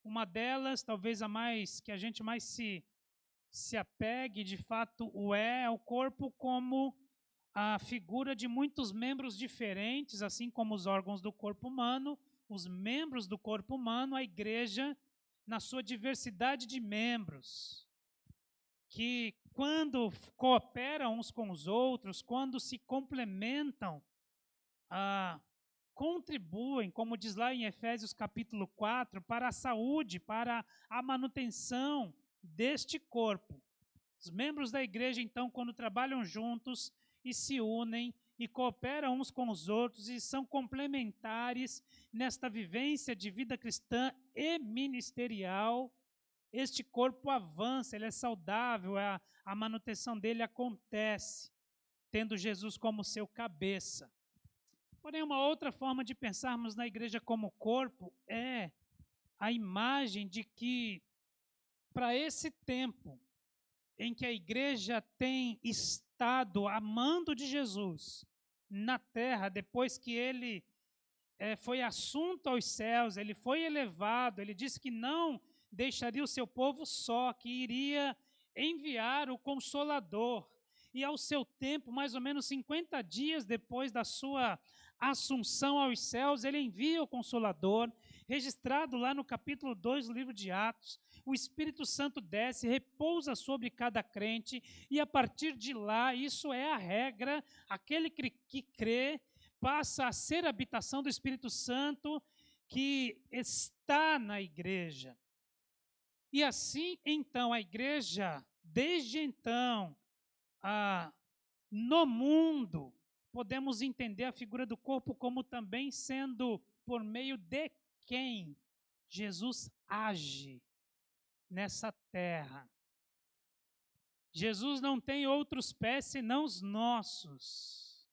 [SPEAKER 7] Uma delas, talvez a mais que a gente mais se apegue, de fato é o corpo como a figura de muitos membros diferentes, assim como os órgãos do corpo humano, os membros do corpo humano, a igreja na sua diversidade de membros, que quando cooperam uns com os outros, quando se complementam, contribuem, como diz lá em Efésios capítulo 4, para a saúde, para a manutenção deste corpo. Os membros da igreja, então, quando trabalham juntos e se unem e cooperam uns com os outros e são complementares nesta vivência de vida cristã e ministerial, este corpo avança, ele é saudável, a manutenção dele acontece, tendo Jesus como seu cabeça. Porém, uma outra forma de pensarmos na igreja como corpo é a imagem de que, para esse tempo em que a igreja tem estado a mando de Jesus na terra, depois que ele foi assunto aos céus, ele foi elevado, ele disse que não deixaria o seu povo só, que iria enviar o Consolador. E ao seu tempo, mais ou menos 50 dias depois da sua assunção aos céus, ele envia o Consolador, registrado lá no capítulo 2 do livro de Atos. O Espírito Santo desce, repousa sobre cada crente, e a partir de lá, isso é a regra, aquele que crê passa a ser a habitação do Espírito Santo que está na igreja. E assim, então, a igreja, desde então, no mundo, podemos entender a figura do corpo como também sendo por meio de quem Jesus age nessa terra. Jesus não tem outros pés senão os nossos.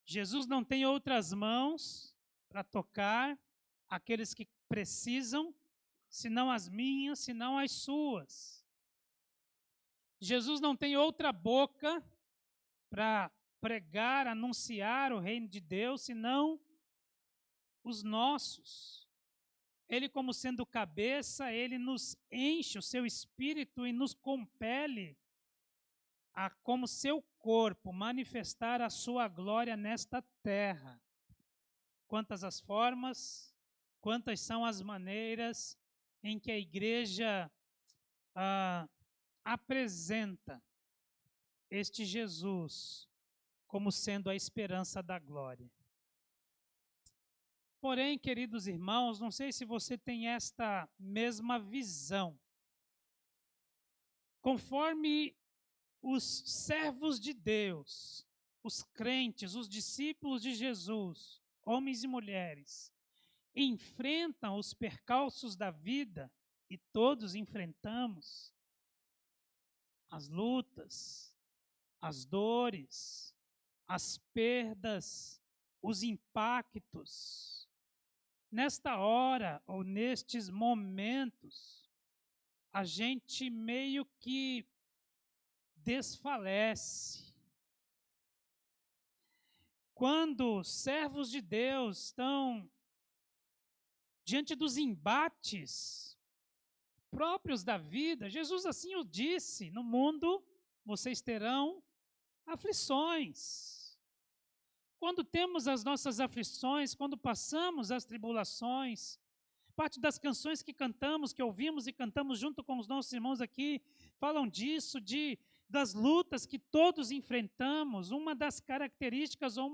[SPEAKER 7] Jesus não tem outras mãos para tocar aqueles que precisam, senão as minhas, senão as suas. Jesus não tem outra boca para pregar, anunciar o reino de Deus, senão os nossos. Ele, como sendo cabeça, ele nos enche o seu espírito e nos compele a, como seu corpo, manifestar a sua glória nesta terra. Quantas as formas, quantas são as maneiras em que a igreja apresenta este Jesus como sendo a esperança da glória. Porém, queridos irmãos, não sei se você tem esta mesma visão. Conforme os servos de Deus, os crentes, os discípulos de Jesus, homens e mulheres, enfrentam os percalços da vida, e todos enfrentamos as lutas, as dores, as perdas, os impactos. Nesta hora, ou nestes momentos, a gente meio que desfalece. Quando servos de Deus estão diante dos embates próprios da vida, Jesus assim o disse: no mundo vocês terão aflições. Quando temos as nossas aflições, quando passamos as tribulações, parte das canções que cantamos, que ouvimos e cantamos junto com os nossos irmãos aqui, falam disso, das lutas que todos enfrentamos. Uma das características, ou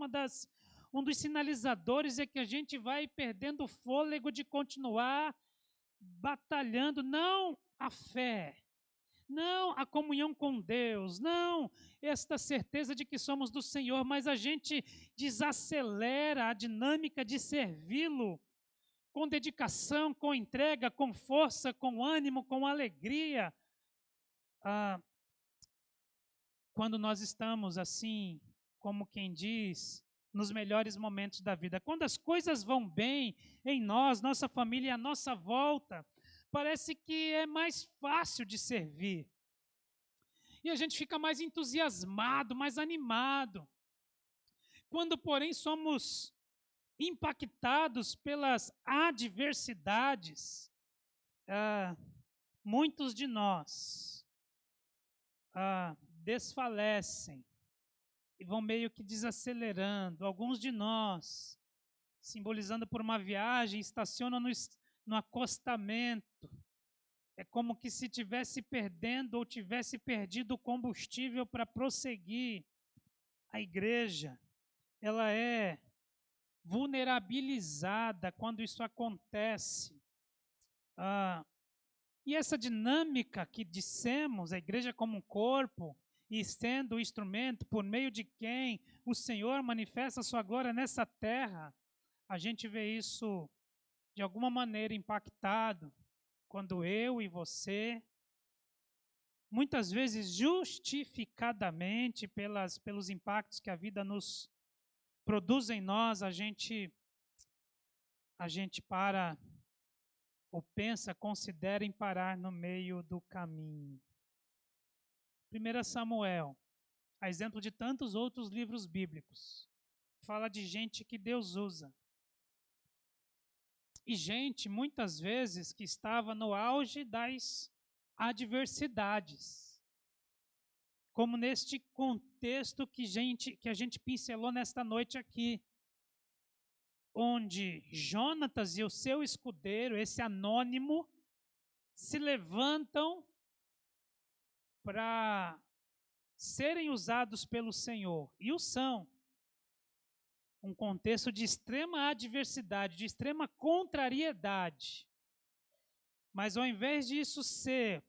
[SPEAKER 7] um dos sinalizadores é que a gente vai perdendo o fôlego de continuar batalhando, não a fé, não a comunhão com Deus, não esta certeza de que somos do Senhor, mas a gente desacelera a dinâmica de servi-lo com dedicação, com entrega, com força, com ânimo, com alegria. Quando nós estamos assim, como quem diz, nos melhores momentos da vida, quando as coisas vão bem em nós, nossa família e à nossa volta, parece que é mais fácil de servir. E a gente fica mais entusiasmado, mais animado. Quando, porém, somos impactados pelas adversidades, muitos de nós desfalecem e vão meio que desacelerando. Alguns de nós, simbolizando por uma viagem, estacionam no acostamento. É como que se estivesse perdendo ou tivesse perdido o combustível para prosseguir. A igreja, ela é vulnerabilizada quando isso acontece. E essa dinâmica que dissemos, a igreja como um corpo, e sendo o instrumento por meio de quem o Senhor manifesta a sua glória nessa terra, a gente vê isso de alguma maneira impactado quando eu e você, muitas vezes justificadamente pelos impactos que a vida nos produz em nós, a gente para ou pensa, considera em parar no meio do caminho. 1 Samuel, a exemplo de tantos outros livros bíblicos, fala de gente que Deus usa. e gente, muitas vezes, que estava no auge das adversidades. Como neste contexto que a gente pincelou nesta noite aqui, onde Jonatas e o seu escudeiro, esse anônimo, se levantam para serem usados pelo Senhor, e o são. Um contexto de extrema adversidade, de extrema contrariedade. Mas ao invés disso ser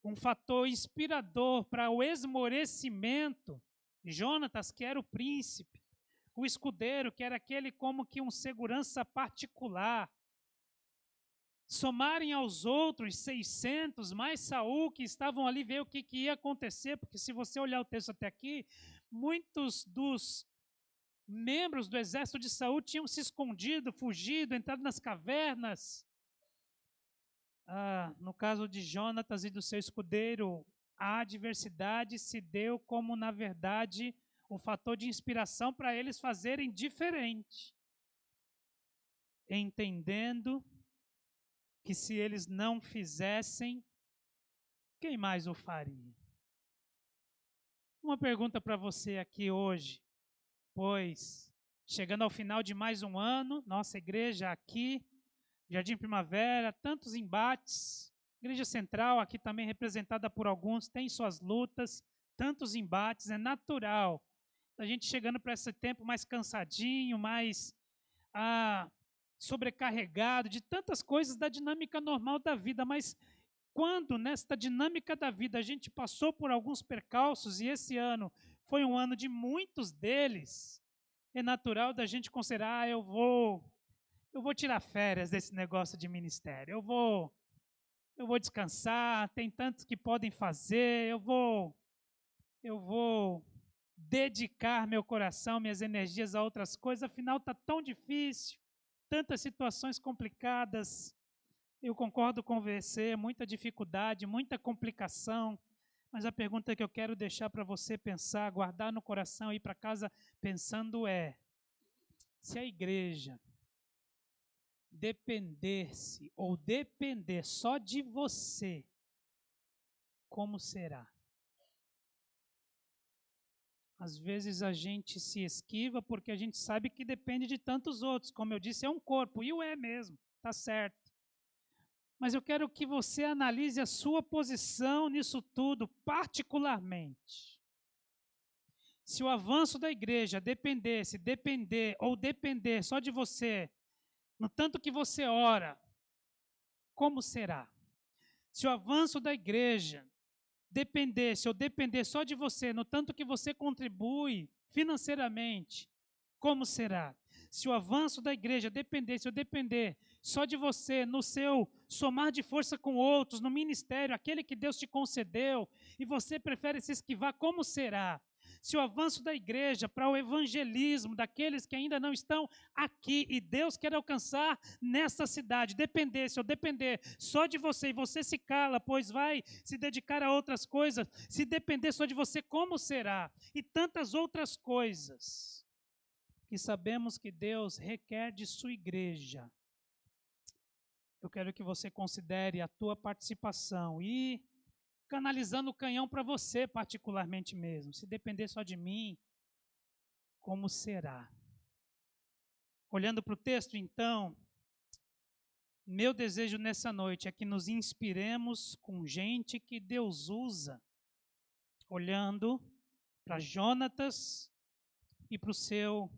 [SPEAKER 7] um fator inspirador para o esmorecimento, Jonatas, que era o príncipe, o escudeiro, que era aquele como que um segurança particular, somarem aos outros 600, mais Saul, que estavam ali ver o que ia acontecer, porque se você olhar o texto até aqui, muitos dos membros do exército de Saul tinham se escondido, fugido, entrado nas cavernas. No caso de Jonatas e do seu escudeiro, a adversidade se deu como, na verdade, um fator de inspiração para eles fazerem diferente, entendendo que se eles não fizessem, quem mais o faria? Uma pergunta para você aqui hoje, pois chegando ao final de mais um ano, nossa igreja aqui, Jardim Primavera, tantos embates, Igreja Central aqui também representada por alguns, tem suas lutas, tantos embates, é natural a gente chegando para esse tempo mais cansadinho, mais sobrecarregado de tantas coisas da dinâmica normal da vida, mas quando nesta dinâmica da vida a gente passou por alguns percalços, e esse ano foi um ano de muitos deles, é natural da gente considerar, eu vou tirar férias desse negócio de ministério, eu vou descansar, tem tantos que podem fazer, eu vou dedicar meu coração, minhas energias a outras coisas, afinal está tão difícil, tantas situações complicadas. Eu concordo com você, muita dificuldade, muita complicação, mas a pergunta que eu quero deixar para você pensar, guardar no coração e ir para casa pensando é: se a igreja dependesse ou depender só de você, como será? Às vezes a gente se esquiva porque a gente sabe que depende de tantos outros. Como eu disse, é um corpo, e o é mesmo, está certo. Mas eu quero que você analise a sua posição nisso tudo, particularmente. Se o avanço da igreja depender só de você, no tanto que você ora, como será? Se o avanço da igreja depender só de você, no tanto que você contribui financeiramente, como será? Se o avanço da igreja depender só de você, no seu somar de força com outros, no ministério, aquele que Deus te concedeu, e você prefere se esquivar, como será? Se o avanço da igreja para o evangelismo daqueles que ainda não estão aqui e Deus quer alcançar nessa cidade, depender só de você e você se cala, pois vai se dedicar a outras coisas, se depender só de você, como será? E tantas outras coisas que sabemos que Deus requer de sua igreja. Eu quero que você considere a tua participação e canalizando o canhão para você particularmente mesmo. Se depender só de mim, como será? Olhando para o texto, então, meu desejo nessa noite é que nos inspiremos com gente que Deus usa, olhando para Jonatas e para o seu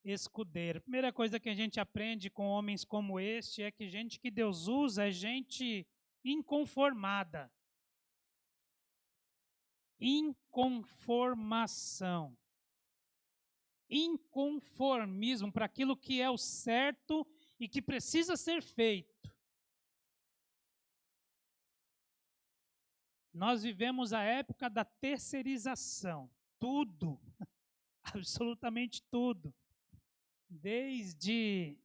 [SPEAKER 7] escudeiro. A primeira coisa que a gente aprende com homens como este é que gente que Deus usa é gente inconformada. Inconformação. Inconformismo para aquilo que é o certo e que precisa ser feito. Nós vivemos a época da terceirização. Tudo, absolutamente tudo. Desde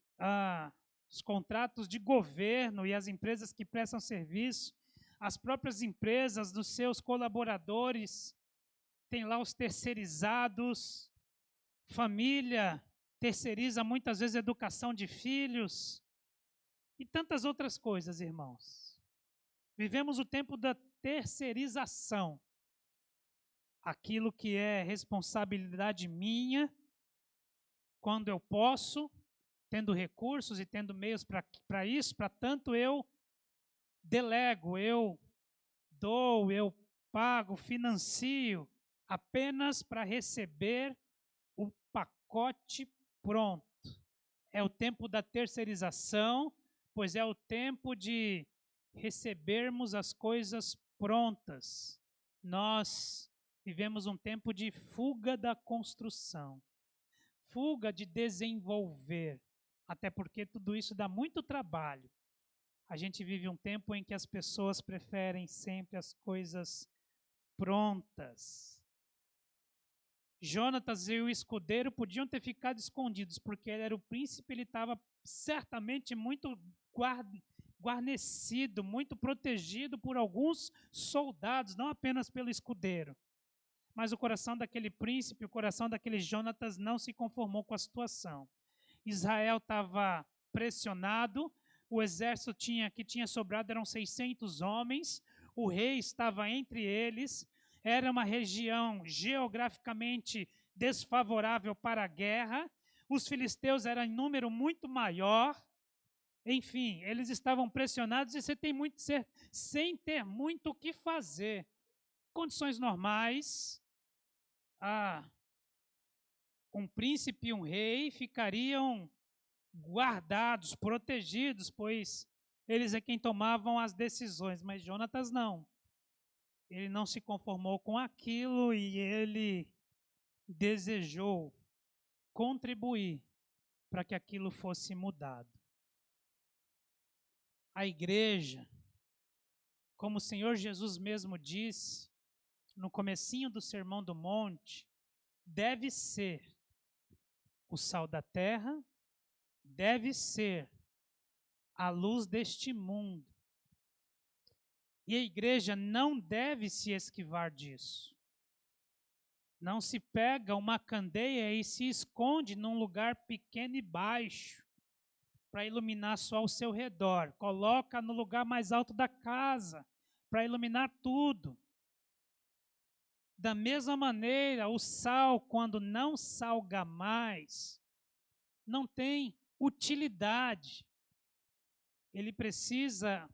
[SPEAKER 7] os contratos de governo e as empresas que prestam serviço, as próprias empresas dos seus colaboradores, tem lá os terceirizados, família terceiriza muitas vezes a educação de filhos, E tantas outras coisas, irmãos. Vivemos o tempo da terceirização. Aquilo que é responsabilidade minha, quando eu posso, tendo recursos e tendo meios para isso, para tanto eu delego, eu dou, eu pago, financio, apenas para receber o pacote pronto. É o tempo da terceirização, pois é o tempo de recebermos as coisas prontas. Nós vivemos um tempo de fuga da construção, fuga de desenvolver, até porque tudo isso dá muito trabalho. A gente vive um tempo em que as pessoas preferem sempre as coisas prontas. Jonatas e o escudeiro podiam ter ficado escondidos, porque ele era o príncipe, ele estava certamente muito guarnecido, muito protegido por alguns soldados, não apenas pelo escudeiro. Mas o coração daquele príncipe, o coração daquele Jonatas não se conformou com a situação. Israel estava pressionado, o exército que tinha sobrado eram 600 homens, o rei estava entre eles, era uma região geograficamente desfavorável para a guerra, os filisteus eram em número muito maior, enfim, eles estavam pressionados e sem ter muito o que fazer. Condições normais, um príncipe e um rei ficariam guardados, protegidos, pois eles é quem tomavam as decisões, mas Jonatas não. Ele não se conformou com aquilo e ele desejou contribuir para que aquilo fosse mudado. A igreja, como o Senhor Jesus mesmo disse, no comecinho do Sermão do Monte, deve ser o sal da terra, deve ser a luz deste mundo. E a igreja não deve se esquivar disso. Não se pega uma candeia e se esconde num lugar pequeno e baixo para iluminar só ao seu redor. Coloca no lugar mais alto da casa para iluminar tudo. Da mesma maneira, o sal, quando não salga mais, não tem utilidade. Ele precisa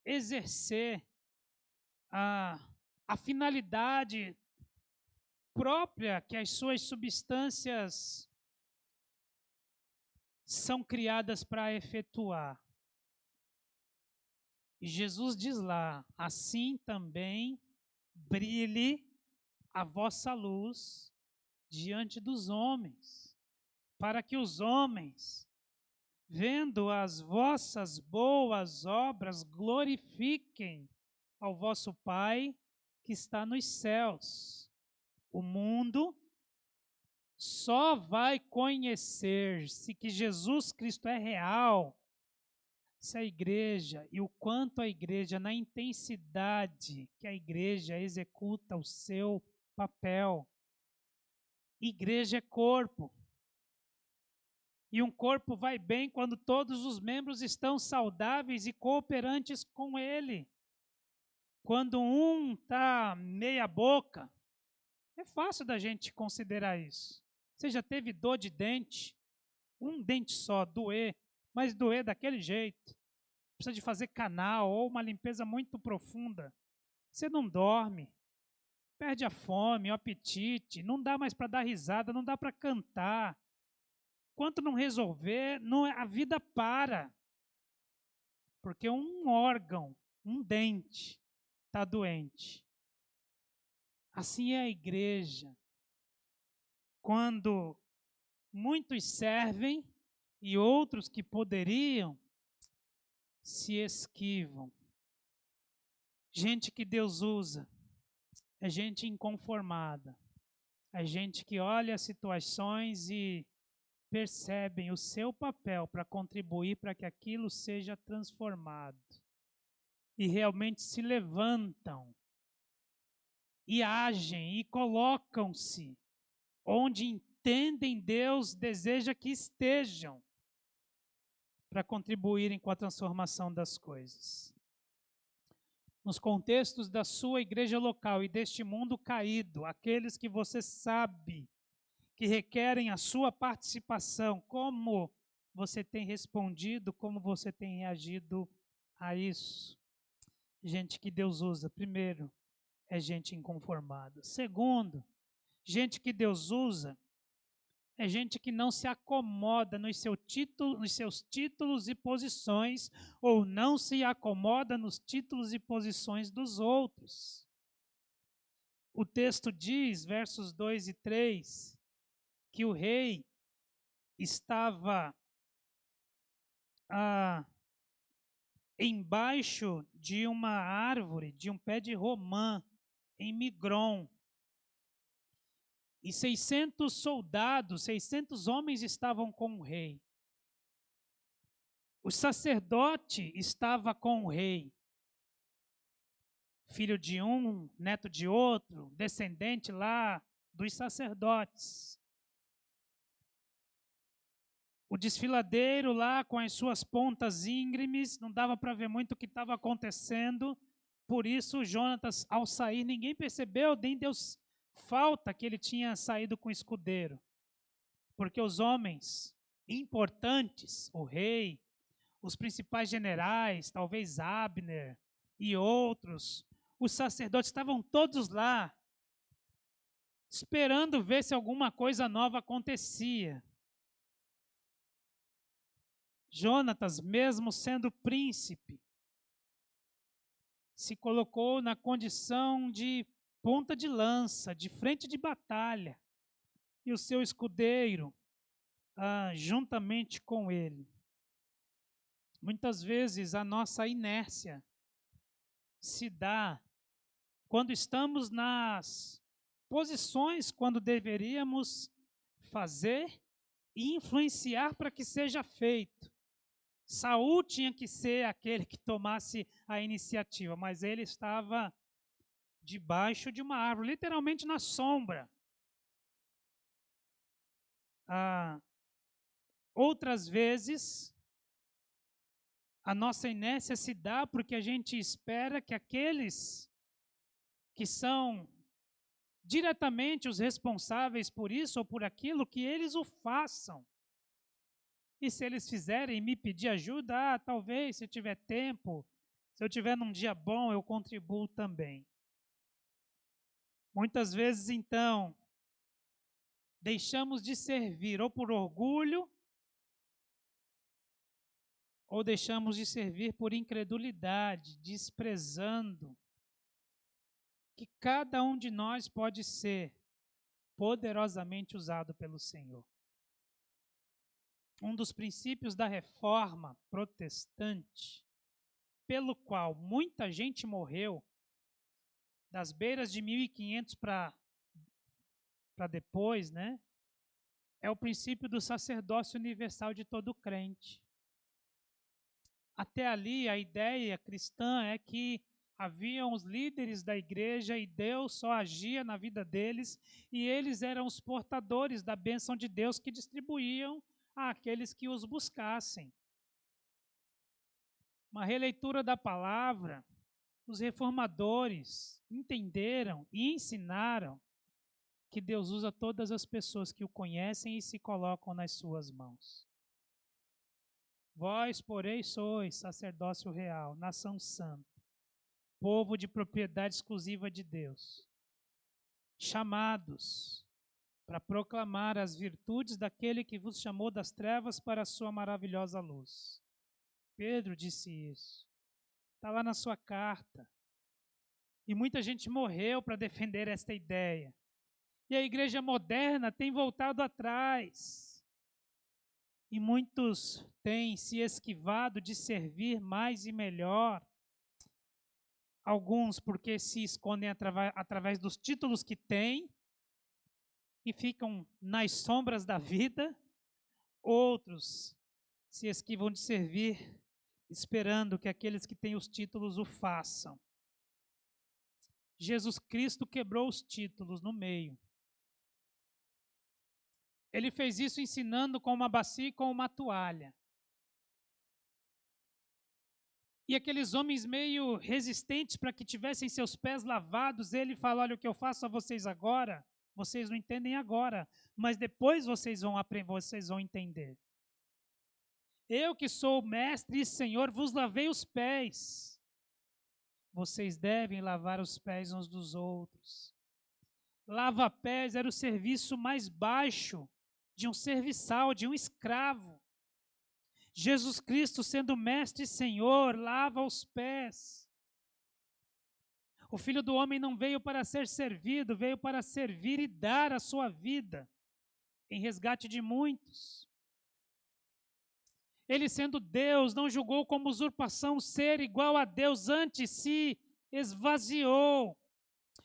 [SPEAKER 7] exercer a finalidade própria que as suas substâncias são criadas para efetuar. E Jesus diz lá, assim também brilhe a vossa luz diante dos homens, para que os homens, vendo as vossas boas obras, glorifiquem ao vosso Pai que está nos céus. O mundo só vai conhecer-se que Jesus Cristo é real se a igreja, e o quanto a igreja, na intensidade que a igreja executa o seu papel. Igreja é corpo. E um corpo vai bem quando todos os membros estão saudáveis e cooperantes com ele. Quando um está meia boca, é fácil da gente considerar isso. Você já teve dor de dente? Um dente só, doer, mas doer daquele jeito. Precisa de fazer canal ou uma limpeza muito profunda. Você não dorme, perde a fome, o apetite, não dá mais para dar risada, não dá para cantar. Enquanto não resolver, a vida para. Porque um órgão, um dente, está doente. Assim é a igreja. Quando muitos servem e outros que poderiam se esquivam. Gente que Deus usa é gente inconformada. É gente que olha as situações e percebem o seu papel para contribuir para que aquilo seja transformado. E realmente se levantam e agem e colocam-se onde entendem Deus deseja que estejam. para contribuírem com a transformação das coisas. Nos contextos da sua igreja local e deste mundo caído, aqueles que você sabe que requerem a sua participação, como você tem respondido, como você tem reagido a isso? Gente que Deus usa, primeiro, é gente inconformada. Segundo, gente que Deus usa é gente que não se acomoda nos seus títulos e posições, ou não se acomoda nos títulos e posições dos outros. O texto diz, versos 2 e 3, que o rei estava embaixo de uma árvore, de um pé de romã, em Migron. E 600 soldados, 600 homens estavam com o rei. O sacerdote estava com o rei. Filho de um, neto de outro, descendente lá dos sacerdotes. O desfiladeiro lá com as suas pontas íngremes, não dava para ver muito o que estava acontecendo. Por isso, Jonatas, ao sair, ninguém percebeu, nem deu falta que ele tinha saído com o escudeiro. Porque os homens importantes, o rei, os principais generais, talvez Abner e outros, os sacerdotes estavam todos lá, esperando ver se alguma coisa nova acontecia. Jonatas, mesmo sendo príncipe, se colocou na condição de ponta de lança, de frente de batalha, e o seu escudeiro juntamente com ele. Muitas vezes a nossa inércia se dá quando estamos nas posições quando deveríamos fazer e influenciar para que seja feito. Saul tinha que ser aquele que tomasse a iniciativa, mas ele estava debaixo de uma árvore, literalmente na sombra. Outras vezes, a nossa inércia se dá porque a gente espera que aqueles que são diretamente os responsáveis por isso ou por aquilo, que eles o façam. E se eles fizerem, me pedir ajuda, talvez, se tiver tempo, se eu tiver num dia bom, eu contribuo também. Muitas vezes, então, deixamos de servir ou por orgulho, ou deixamos de servir por incredulidade, desprezando que cada um de nós pode ser poderosamente usado pelo Senhor. Um dos princípios da reforma protestante, pelo qual muita gente morreu, das beiras de 1500 para depois, né? É o princípio do sacerdócio universal de todo crente. Até ali, a ideia cristã é que haviam os líderes da igreja e Deus só agia na vida deles e eles eram os portadores da bênção de Deus que distribuíam àqueles que os buscassem. Uma releitura da palavra, os reformadores entenderam e ensinaram que Deus usa todas as pessoas que o conhecem e se colocam nas suas mãos. Vós, porém, sois sacerdócio real, nação santa, povo de propriedade exclusiva de Deus, chamados para proclamar as virtudes daquele que vos chamou das trevas para a sua maravilhosa luz. Pedro disse isso. Está lá na sua carta. E muita gente morreu para defender esta ideia. E a igreja moderna tem voltado atrás. E muitos têm se esquivado de servir mais e melhor. Alguns porque se escondem através dos títulos que têm e ficam nas sombras da vida. Outros se esquivam de servir esperando que aqueles que têm os títulos o façam. Jesus Cristo quebrou os títulos no meio. Ele fez isso ensinando com uma bacia e com uma toalha. E aqueles homens meio resistentes para que tivessem seus pés lavados, ele fala: olha, o que eu faço a vocês agora, vocês não entendem agora, mas depois vocês vão aprender, vocês vão entender. Eu que sou o mestre e Senhor, vos lavei os pés. Vocês devem lavar os pés uns dos outros. Lava-pés era o serviço mais baixo de um serviçal, de um escravo. Jesus Cristo, sendo mestre e Senhor, lava os pés. O Filho do Homem não veio para ser servido, veio para servir e dar a sua vida em resgate de muitos. Ele, sendo Deus, não julgou como usurpação ser igual a Deus, antes se esvaziou,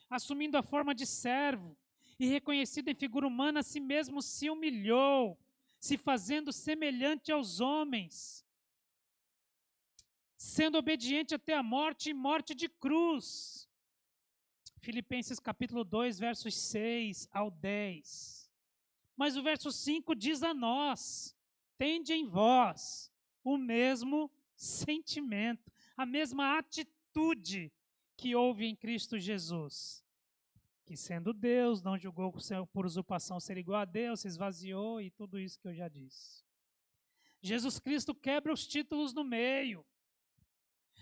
[SPEAKER 7] assumindo a forma de servo, e reconhecido em figura humana, a si mesmo se humilhou, se fazendo semelhante aos homens, sendo obediente até a morte e morte de cruz. Filipenses capítulo 2, versos 6 ao 10. Mas o verso 5 diz a nós: tende em vós o mesmo sentimento, a mesma atitude que houve em Cristo Jesus, que sendo Deus, não julgou por usurpação ser igual a Deus, se esvaziou e tudo isso que eu já disse. Jesus Cristo quebra os títulos no meio.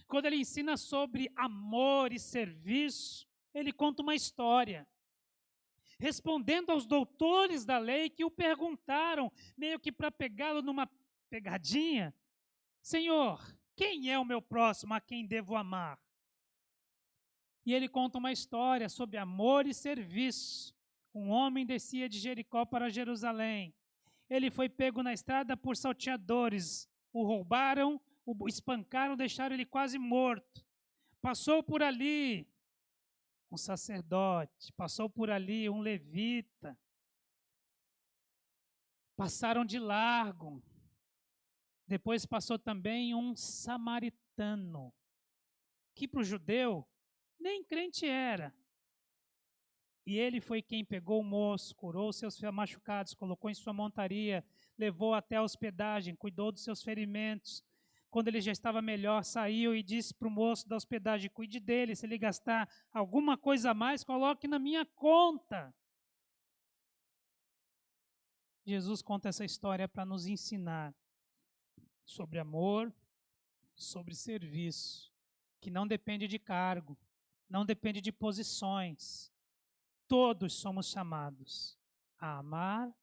[SPEAKER 7] Quando ele ensina sobre amor e serviço, ele conta uma história. Respondendo aos doutores da lei que o perguntaram, meio que para pegá-lo numa pegadinha: Senhor, quem é o meu próximo a quem devo amar? E ele conta uma história sobre amor e serviço. Um homem descia de Jericó para Jerusalém. Ele foi pego na estrada por salteadores. O roubaram, o espancaram, deixaram ele quase morto. Passou por ali um sacerdote, passou por ali um levita. Passaram de largo. Depois passou também um samaritano, que para o judeu nem crente era. E ele foi quem pegou o moço, curou seus machucados, colocou em sua montaria, levou até a hospedagem, cuidou dos seus ferimentos. Quando ele já estava melhor, saiu e disse para o moço da hospedagem: cuide dele, se ele gastar alguma coisa a mais, coloque na minha conta. Jesus conta essa história para nos ensinar sobre amor, sobre serviço, que não depende de cargo, não depende de posições. Todos somos chamados a amar,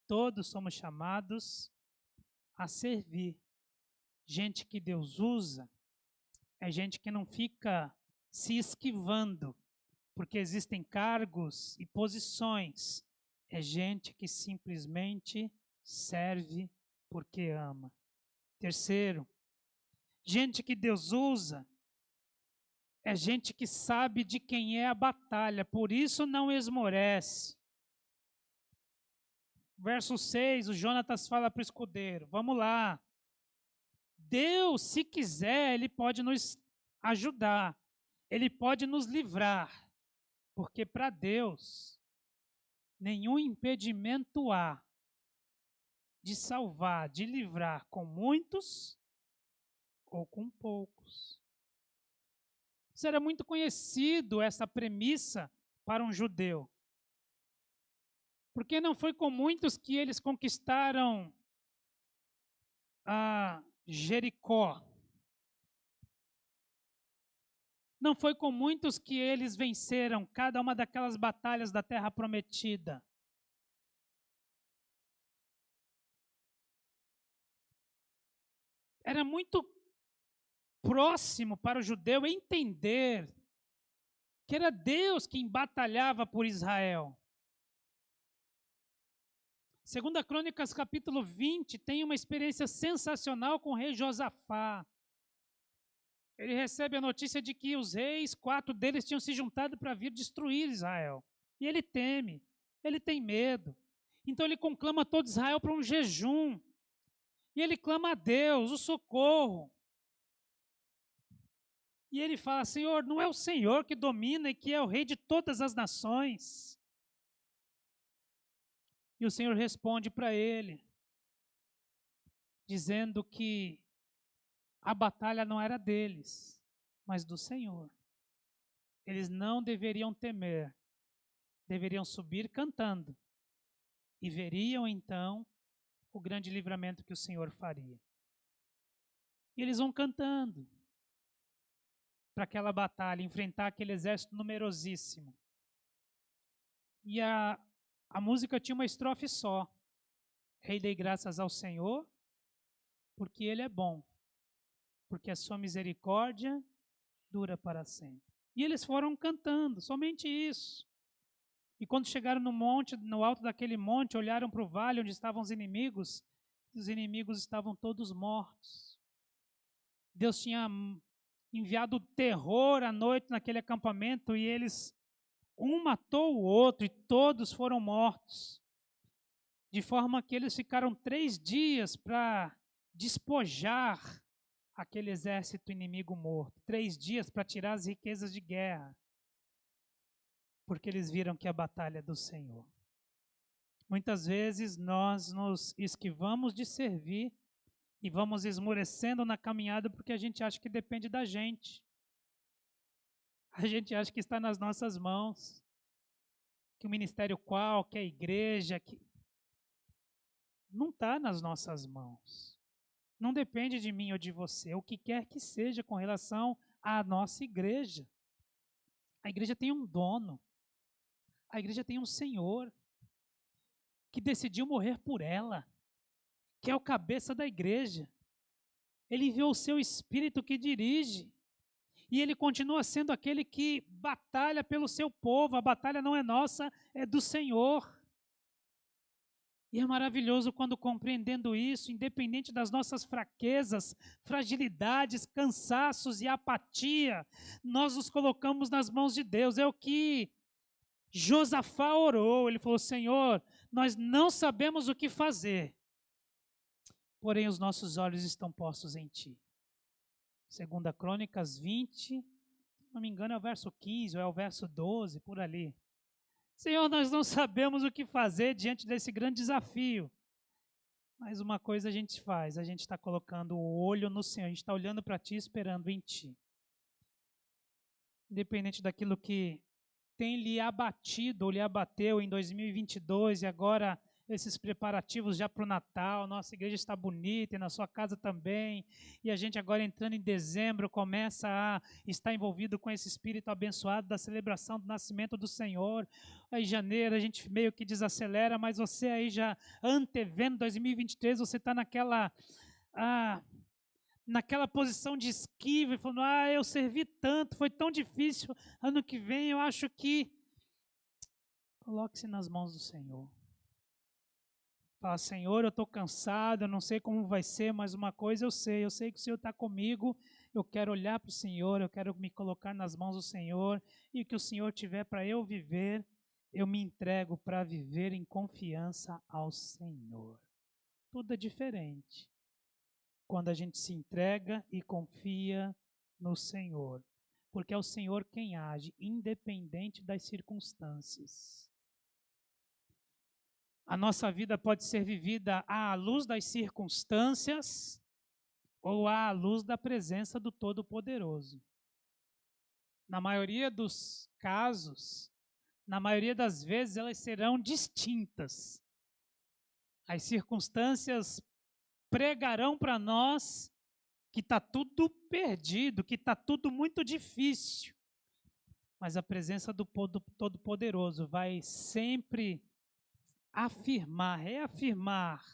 [SPEAKER 7] todos somos chamados a servir. Gente que Deus usa é gente que não fica se esquivando, porque existem cargos e posições. É gente que simplesmente serve porque ama. Terceiro, gente que Deus usa é gente que sabe de quem é a batalha, por isso não esmorece. Verso 6, o Jonatas fala para o escudeiro: vamos lá. Deus, se quiser, Ele pode nos ajudar. Ele pode nos livrar. Porque para Deus, nenhum impedimento há de salvar, de livrar com muitos ou com poucos. Isso era muito conhecido, essa premissa, para um judeu. Porque não foi com muitos que eles conquistaram Jericó. Não foi com muitos que eles venceram cada uma daquelas batalhas da terra prometida. Era muito próximo para o judeu entender que era Deus quem batalhava por Israel. 2 Crônicas, capítulo 20, tem uma experiência sensacional com o rei Josafá. Ele recebe a notícia de que os reis, 4 deles, tinham se juntado para vir destruir Israel. E ele teme, ele tem medo. Então ele conclama todo Israel para um jejum. E ele clama a Deus, o socorro. E ele fala: Senhor, não é o Senhor que domina e que é o rei de todas as nações? E o Senhor responde para ele, dizendo que a batalha não era deles, mas do Senhor. Eles não deveriam temer, deveriam subir cantando e veriam então o grande livramento que o Senhor faria. E eles vão cantando para aquela batalha, enfrentar aquele exército numerosíssimo. E a música tinha uma estrofe só. Rei, dei graças ao Senhor, porque Ele é bom, porque a sua misericórdia dura para sempre. E eles foram cantando, somente isso. E quando chegaram no monte, no alto daquele monte, olharam para o vale onde estavam os inimigos estavam todos mortos. Deus tinha enviado terror à noite naquele acampamento e eles, um matou o outro e todos foram mortos. De forma que eles ficaram 3 dias para despojar aquele exército inimigo morto. 3 dias para tirar as riquezas de guerra. Porque eles viram que a batalha é do Senhor. Muitas vezes nós nos esquivamos de servir e vamos esmorecendo na caminhada porque a gente acha que depende da gente. A gente acha que está nas nossas mãos. Que o ministério qual, que a igreja, que não está nas nossas mãos. Não depende de mim ou de você, o que quer que seja com relação à nossa igreja. A igreja tem um dono. A igreja tem um Senhor que decidiu morrer por ela, que é o cabeça da igreja. Ele enviou o seu Espírito que dirige. E ele continua sendo aquele que batalha pelo seu povo. A batalha não é nossa, é do Senhor. E é maravilhoso quando, compreendendo isso, independente das nossas fraquezas, fragilidades, cansaços e apatia, nós nos colocamos nas mãos de Deus. É o que Josafá orou. Ele falou: Senhor, nós não sabemos o que fazer, porém os nossos olhos estão postos em Ti. 2 Crônicas 20, se não me engano é o verso 15 ou é o verso 12, por ali. Senhor, nós não sabemos o que fazer diante desse grande desafio. Mas uma coisa a gente faz, a gente está colocando o olho no Senhor, a gente está olhando para Ti, esperando em Ti. Independente daquilo que tem lhe abatido ou lhe abateu em 2022 e agora esses preparativos já para o Natal, nossa igreja está bonita e na sua casa também, e a gente agora entrando em dezembro começa a estar envolvido com esse espírito abençoado da celebração do nascimento do Senhor. Aí em janeiro a gente meio que desacelera, mas você aí já antevendo 2023, você está naquela posição de esquiva e falando: eu servi tanto, foi tão difícil, ano que vem eu acho que... Coloque-se nas mãos do Senhor. Fala: Senhor, eu estou cansado, eu não sei como vai ser, mas uma coisa eu sei que o Senhor está comigo, eu quero olhar para o Senhor, eu quero me colocar nas mãos do Senhor, e o que o Senhor tiver para eu viver, eu me entrego para viver em confiança ao Senhor. Tudo é diferente quando a gente se entrega e confia no Senhor, porque é o Senhor quem age, independente das circunstâncias. A nossa vida pode ser vivida à luz das circunstâncias ou à luz da presença do Todo-Poderoso. Na maioria dos casos, na maioria das vezes, elas serão distintas. As circunstâncias pregarão para nós que está tudo perdido, que está tudo muito difícil. Mas a presença do Todo-Poderoso vai sempre afirmar, reafirmar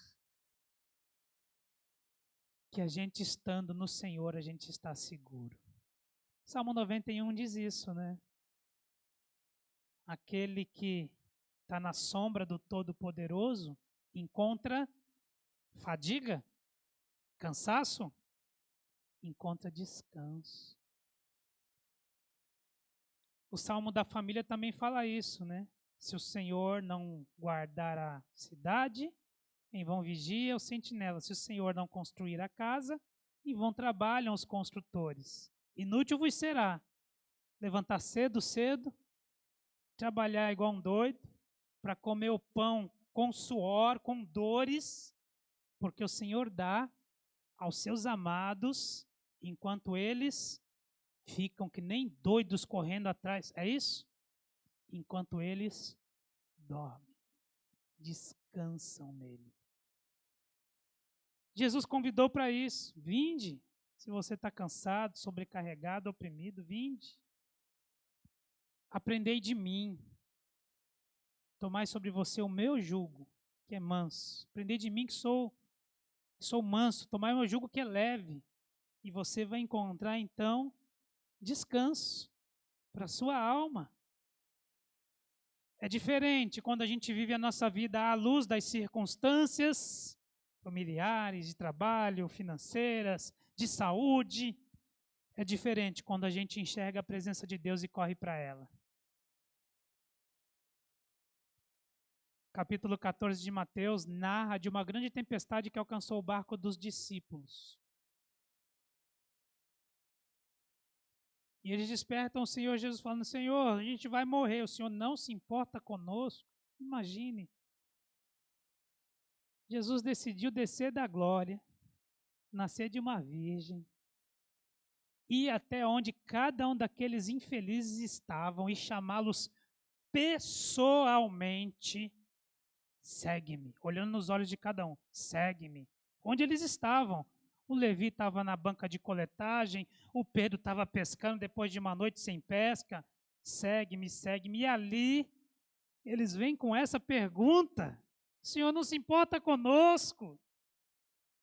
[SPEAKER 7] que a gente estando no Senhor, a gente está seguro. Salmo 91 diz isso, né? Aquele que está na sombra do Todo-Poderoso encontra fadiga, cansaço, encontra descanso. O Salmo da Família também fala isso, né? Se o Senhor não guardar a cidade, em vão vigia o sentinela. Se o Senhor não construir a casa, em vão trabalham os construtores. Inútil vos será levantar cedo, trabalhar igual um doido, para comer o pão com suor, com dores, porque o Senhor dá aos seus amados enquanto eles ficam que nem doidos correndo atrás. É isso? Enquanto eles dormem, descansam nele. Jesus convidou para isso. Vinde, se você está cansado, sobrecarregado, oprimido, vinde. Aprendei de mim. Tomai sobre você o meu jugo, que é manso. Aprendei de mim que sou manso. Tomai o meu jugo que é leve. E você vai encontrar, então, descanso para a sua alma. É diferente quando a gente vive a nossa vida à luz das circunstâncias familiares, de trabalho, financeiras, de saúde. É diferente quando a gente enxerga a presença de Deus e corre para ela. Capítulo 14 de Mateus narra de uma grande tempestade que alcançou o barco dos discípulos. E eles despertam o Senhor Jesus falando: Senhor, a gente vai morrer, o Senhor não se importa conosco. Imagine. Jesus decidiu descer da glória, nascer de uma virgem, ir até onde cada um daqueles infelizes estavam e chamá-los pessoalmente. Segue-me, olhando nos olhos de cada um, segue-me. Onde eles estavam? O Levi estava na banca de coletagem, o Pedro estava pescando depois de uma noite sem pesca. Segue-me, segue-me. E ali, eles vêm com essa pergunta: o Senhor não se importa conosco?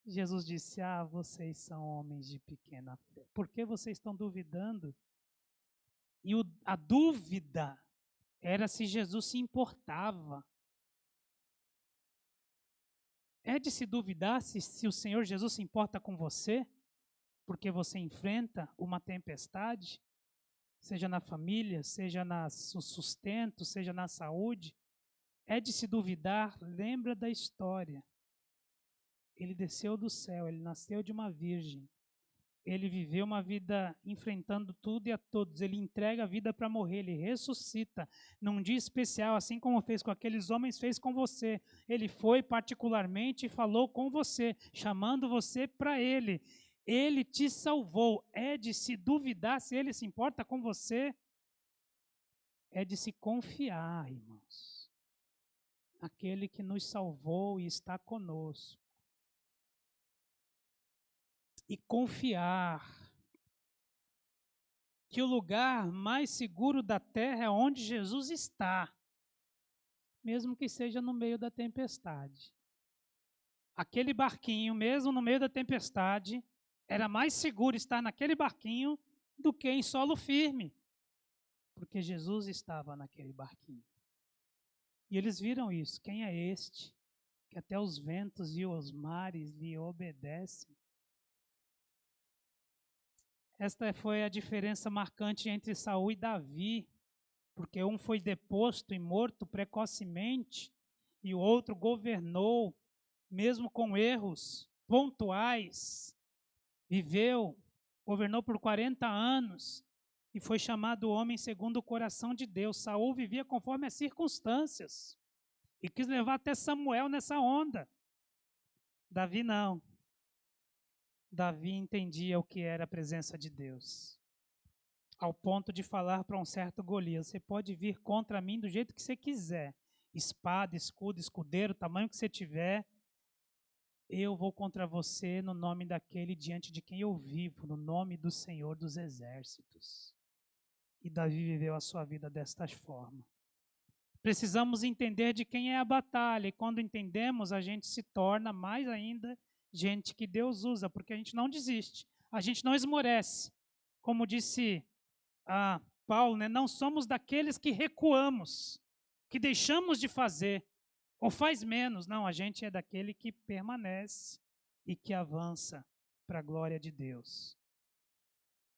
[SPEAKER 7] Jesus disse: vocês são homens de pequena fé. Por que vocês estão duvidando? E a dúvida era se Jesus se importava. É de se duvidar se o Senhor Jesus se importa com você, porque você enfrenta uma tempestade, seja na família, seja no sustento, seja na saúde. É de se duvidar. Lembra da história. Ele desceu do céu, ele nasceu de uma virgem. Ele viveu uma vida enfrentando tudo e a todos. Ele entrega a vida para morrer, ele ressuscita num dia especial, assim como fez com aqueles homens, fez com você. Ele foi particularmente e falou com você, chamando você para ele. Ele te salvou. É de se duvidar se ele se importa com você? É de se confiar, irmãos. Aquele que nos salvou e está conosco. E confiar que o lugar mais seguro da terra é onde Jesus está, mesmo que seja no meio da tempestade. Aquele barquinho, mesmo no meio da tempestade, era mais seguro estar naquele barquinho do que em solo firme, porque Jesus estava naquele barquinho. E eles viram isso. Quem é este que até os ventos e os mares lhe obedecem? Esta foi a diferença marcante entre Saul e Davi, porque um foi deposto e morto precocemente, e o outro governou, mesmo com erros pontuais, governou por 40 anos, e foi chamado homem segundo o coração de Deus. Saul vivia conforme as circunstâncias, e quis levar até Samuel nessa onda. Davi não. Davi entendia o que era a presença de Deus, ao ponto de falar para um certo Golias: você pode vir contra mim do jeito que você quiser, espada, escudo, escudeiro, o tamanho que você tiver, eu vou contra você no nome daquele diante de quem eu vivo, no nome do Senhor dos Exércitos. E Davi viveu a sua vida desta forma. Precisamos entender de quem é a batalha, e quando entendemos, a gente se torna mais ainda gente que Deus usa, porque a gente não desiste, a gente não esmorece. Como disse Paulo, né? Não somos daqueles que recuamos, que deixamos de fazer, ou faz menos. Não, a gente é daquele que permanece e que avança para a glória de Deus.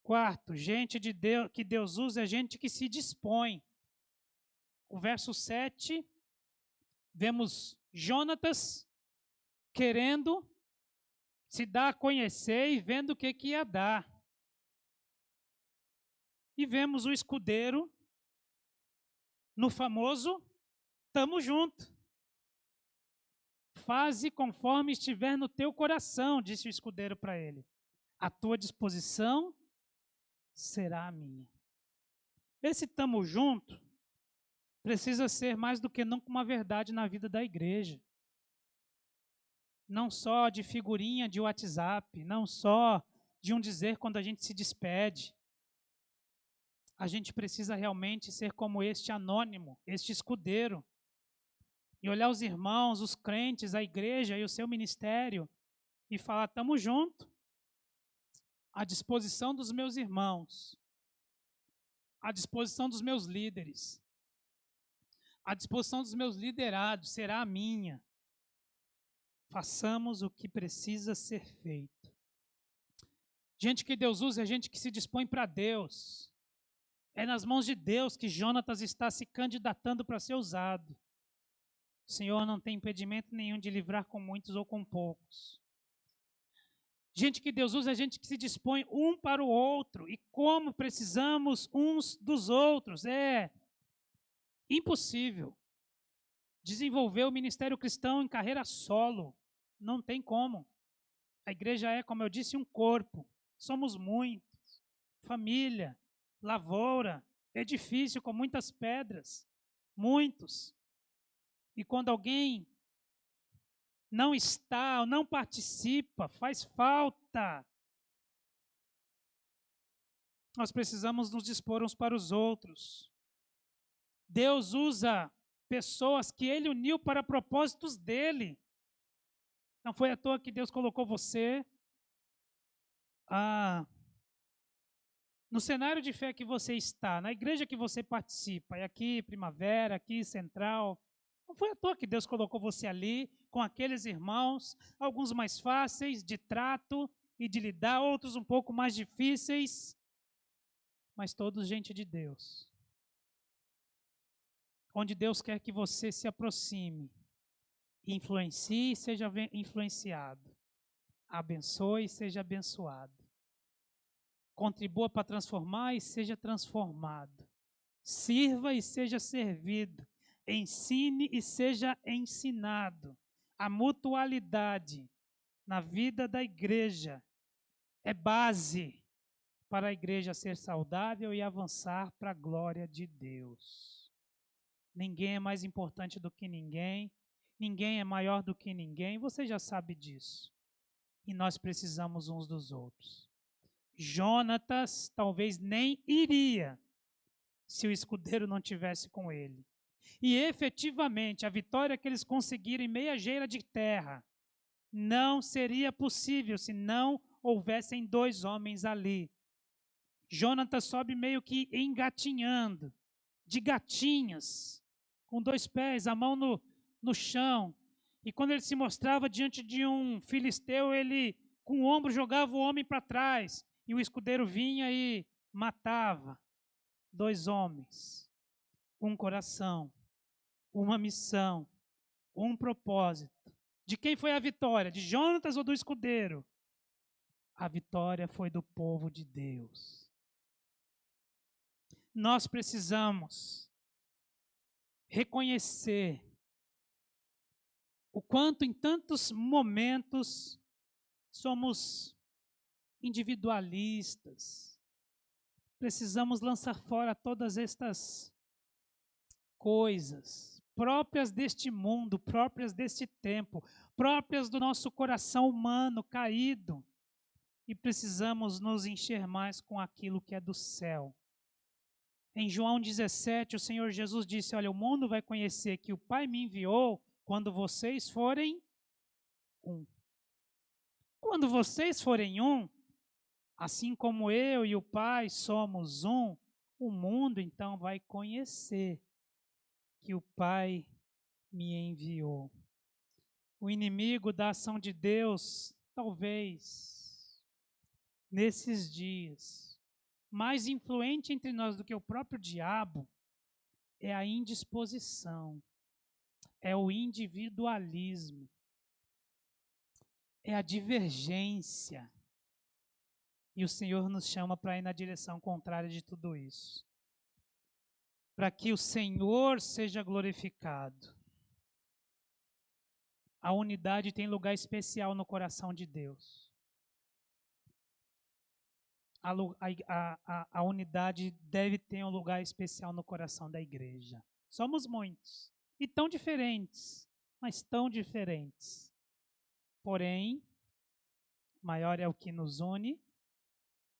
[SPEAKER 7] Quarto, gente de Deus, que Deus usa é gente que se dispõe. O verso 7, vemos Jonatas querendo se dar a conhecer e vendo o que ia dar. E vemos o escudeiro no famoso "tamo junto". Faze conforme estiver no teu coração, disse o escudeiro para ele. a tua disposição será a minha. Esse tamo junto precisa ser mais do que nunca uma verdade na vida da igreja. Não só de figurinha de WhatsApp, não só de um dizer quando a gente se despede. A gente precisa realmente ser como este anônimo, este escudeiro, e olhar os irmãos, os crentes, a igreja e o seu ministério e falar: estamos juntos, à disposição dos meus irmãos, à disposição dos meus líderes, à disposição dos meus liderados, será a minha. Façamos o que precisa ser feito. Gente que Deus usa é gente que se dispõe para Deus. É nas mãos de Deus que Jonatas está se candidatando para ser usado. O Senhor não tem impedimento nenhum de livrar com muitos ou com poucos. Gente que Deus usa é gente que se dispõe um para o outro. E como precisamos uns dos outros. É impossível desenvolver o ministério cristão em carreira solo. Não tem como. A igreja é, como eu disse, um corpo. Somos muitos. Família, lavoura, edifício com muitas pedras. Muitos. E quando alguém não está ou não participa, faz falta. Nós precisamos nos dispor uns para os outros. Deus usa pessoas que Ele uniu para propósitos dEle. Não foi à toa que Deus colocou você no cenário de fé que você está, na igreja que você participa, e aqui Primavera, aqui Central. Não foi à toa que Deus colocou você ali, com aqueles irmãos, alguns mais fáceis de trato e de lidar, outros um pouco mais difíceis, mas todos gente de Deus. Onde Deus quer que você se aproxime, influencie e seja influenciado, abençoe e seja abençoado, contribua para transformar e seja transformado, sirva e seja servido, ensine e seja ensinado. A mutualidade na vida da igreja é base para a igreja ser saudável e avançar para a glória de Deus. Ninguém é mais importante do que ninguém, ninguém é maior do que ninguém, você já sabe disso. E nós precisamos uns dos outros. Jonatas talvez nem iria se o escudeiro não tivesse com ele. E efetivamente, a vitória que eles conseguiram em meia geira de terra não seria possível se não houvessem dois homens ali. Jonatas sobe meio que engatinhando, de gatinhas, com dois pés, a mão no chão. E quando ele se mostrava diante de um filisteu, ele com o ombro jogava o homem para trás. E o escudeiro vinha e matava. Dois homens, um coração, uma missão, um propósito. De quem foi a vitória? De Jonatas ou do escudeiro? A vitória foi do povo de Deus. Nós precisamos reconhecer o quanto em tantos momentos somos individualistas. Precisamos lançar fora todas estas coisas próprias deste mundo, próprias deste tempo, próprias do nosso coração humano caído. E precisamos nos encher mais com aquilo que é do céu. Em João 17, o Senhor Jesus disse: olha, o mundo vai conhecer que o Pai me enviou quando vocês forem um. Quando vocês forem um, assim como eu e o Pai somos um, o mundo então vai conhecer que o Pai me enviou. O inimigo da ação de Deus, talvez, nesses dias, mais influente entre nós do que o próprio diabo, é a indisposição, é o individualismo, é a divergência. E o Senhor nos chama para ir na direção contrária de tudo isso. Para que o Senhor seja glorificado. A unidade tem lugar especial no coração de Deus. a unidade deve ter um lugar especial no coração da igreja. Somos muitos e tão diferentes, mas tão diferentes. Porém, maior é o que nos une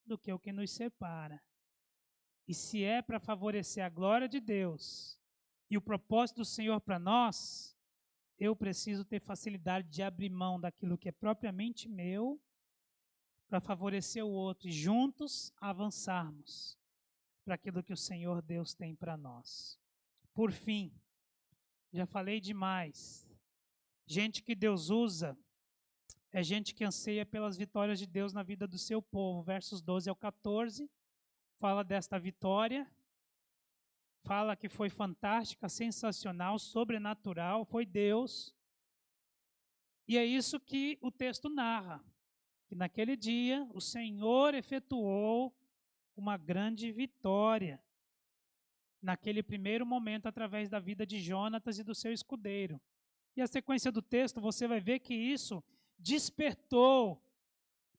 [SPEAKER 7] do que o que nos separa. E se é para favorecer a glória de Deus e o propósito do Senhor para nós, eu preciso ter facilidade de abrir mão daquilo que é propriamente meu para favorecer o outro e juntos avançarmos para aquilo que o Senhor Deus tem para nós. Por fim, já falei demais. Gente que Deus usa é gente que anseia pelas vitórias de Deus na vida do seu povo. Versos 12 ao 14 fala desta vitória, fala que foi fantástica, sensacional, sobrenatural, foi Deus. E é isso que o texto narra, que naquele dia o Senhor efetuou uma grande vitória, naquele primeiro momento, através da vida de Jonatas e do seu escudeiro. E a sequência do texto, você vai ver que isso despertou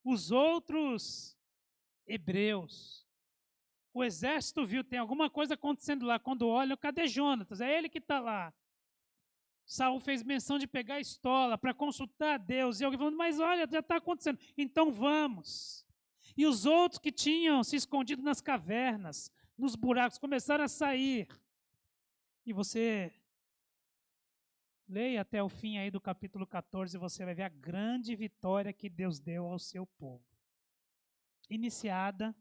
[SPEAKER 7] os outros hebreus. O exército viu, tem alguma coisa acontecendo lá. Quando olham, cadê Jonatas? É ele que está lá. Saul fez menção de pegar a estola para consultar a Deus. E alguém falando, mas olha, já está acontecendo. Então vamos. E os outros que tinham se escondido nas cavernas, nos buracos, começaram a sair. E você leia até o fim aí do capítulo 14 e você vai ver a grande vitória que Deus deu ao seu povo. Iniciada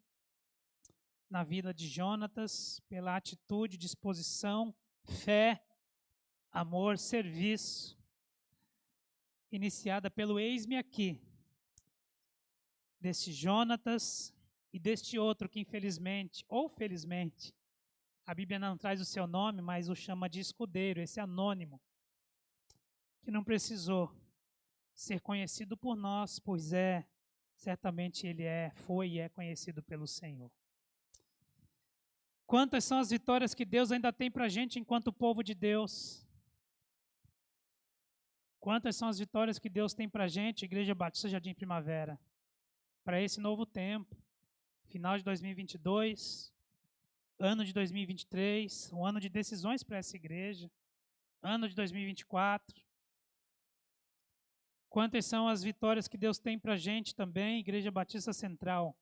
[SPEAKER 7] na vida de Jonatas pela atitude, disposição, fé, amor, serviço. Iniciada pelo eis-me aqui, desse Jonatas e deste outro que infelizmente, ou felizmente, a Bíblia não traz o seu nome, mas o chama de escudeiro, esse anônimo, que não precisou ser conhecido por nós, pois certamente ele foi e é conhecido pelo Senhor. Quantas são as vitórias que Deus ainda tem para a gente enquanto povo de Deus? Quantas são as vitórias que Deus tem para a gente, Igreja Batista Jardim Primavera, para esse novo tempo, final de 2022, ano de 2023, um ano de decisões para essa igreja, ano de 2024. Quantas são as vitórias que Deus tem para a gente também, Igreja Batista Central,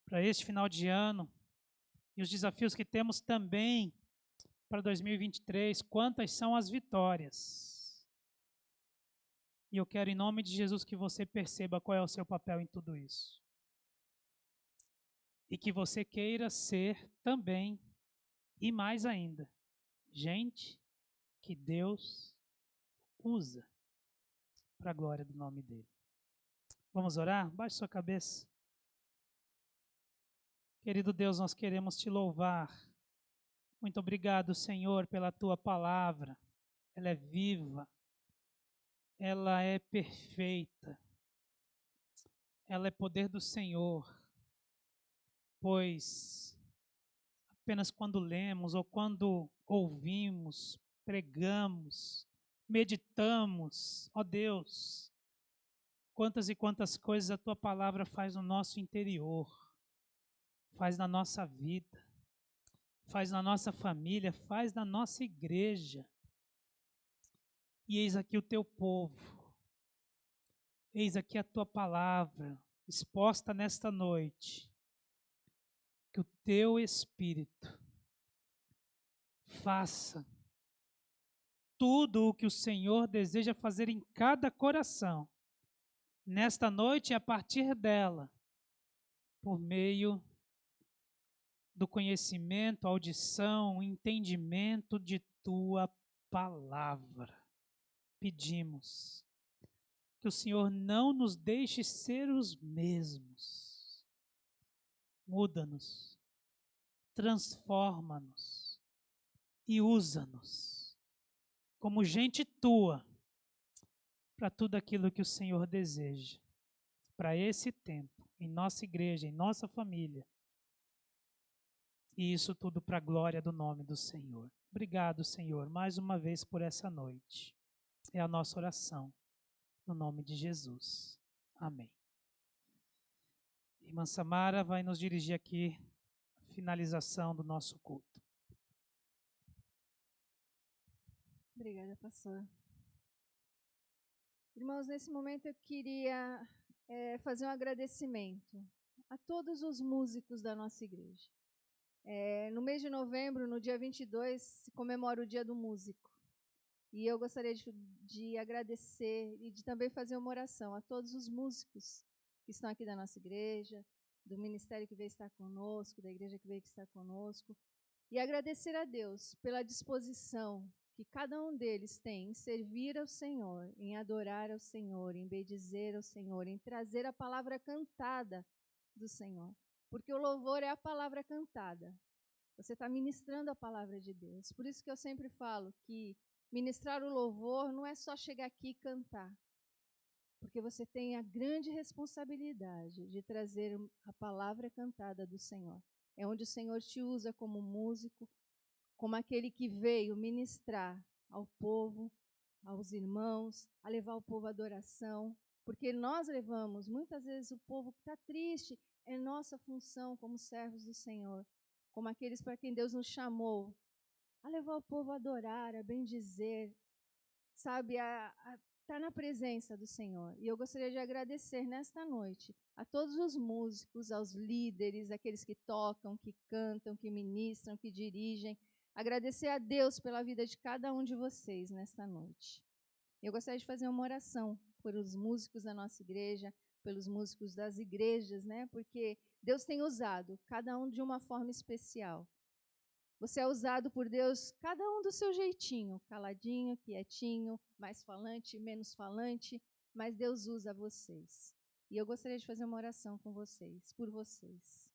[SPEAKER 7] para este final de ano, e os desafios que temos também para 2023, quantas são as vitórias. E eu quero, em nome de Jesus, que você perceba qual é o seu papel em tudo isso. E que você queira ser também, e mais ainda, gente que Deus usa para a glória do nome dele. Vamos orar? Baixe sua cabeça. Querido Deus, nós queremos te louvar. Muito obrigado, Senhor, pela tua palavra. Ela é viva, ela é perfeita, ela é poder do Senhor, pois apenas quando lemos ou quando ouvimos, pregamos, meditamos, ó Deus, quantas e quantas coisas a tua palavra faz no nosso interior, faz na nossa vida, faz na nossa família, faz na nossa igreja. E eis aqui o teu povo, eis aqui a tua palavra exposta nesta noite. Que o teu Espírito faça tudo o que o Senhor deseja fazer em cada coração, nesta noite e a partir dela, por meio do conhecimento, audição, entendimento de tua palavra. Pedimos que o Senhor não nos deixe ser os mesmos. Muda-nos, transforma-nos e usa-nos como gente tua para tudo aquilo que o Senhor deseja, para esse tempo, em nossa igreja, em nossa família. E isso tudo para a glória do nome do Senhor. Obrigado, Senhor, mais uma vez por essa noite. É a nossa oração, no nome de Jesus. Amém. Irmã Samara vai nos dirigir aqui a finalização do nosso culto.
[SPEAKER 4] Obrigada, pastor. Irmãos, nesse momento eu queria fazer um agradecimento a todos os músicos da nossa igreja. No mês de novembro, no dia 22, se comemora o Dia do Músico. E eu gostaria de agradecer e de também fazer uma oração a todos os músicos que estão aqui da nossa igreja, do ministério que veio estar conosco, da igreja que veio estar conosco, e agradecer a Deus pela disposição que cada um deles tem em servir ao Senhor, em adorar ao Senhor, em bendizer ao Senhor, em trazer a palavra cantada do Senhor. Porque o louvor é a palavra cantada. Você está ministrando a palavra de Deus. Por isso que eu sempre falo que ministrar o louvor não é só chegar aqui e cantar. Porque você tem a grande responsabilidade de trazer a palavra cantada do Senhor. É onde o Senhor te usa como músico, como aquele que veio ministrar ao povo, aos irmãos, a levar o povo à adoração. Porque nós levamos, muitas vezes, o povo que está triste, é nossa função como servos do Senhor, como aqueles para quem Deus nos chamou, a levar o povo a adorar, a bendizer, sabe, a estar na presença do Senhor. E eu gostaria de agradecer nesta noite a todos os músicos, aos líderes, aqueles que tocam, que cantam, que ministram, que dirigem. Agradecer a Deus pela vida de cada um de vocês nesta noite. Eu gostaria de fazer uma oração por os músicos da nossa igreja, pelos músicos das igrejas, né? Porque Deus tem usado cada um de uma forma especial. Você é usado por Deus, cada um do seu jeitinho, caladinho, quietinho, mais falante, menos falante, mas Deus usa vocês. E eu gostaria de fazer uma oração com vocês, por vocês.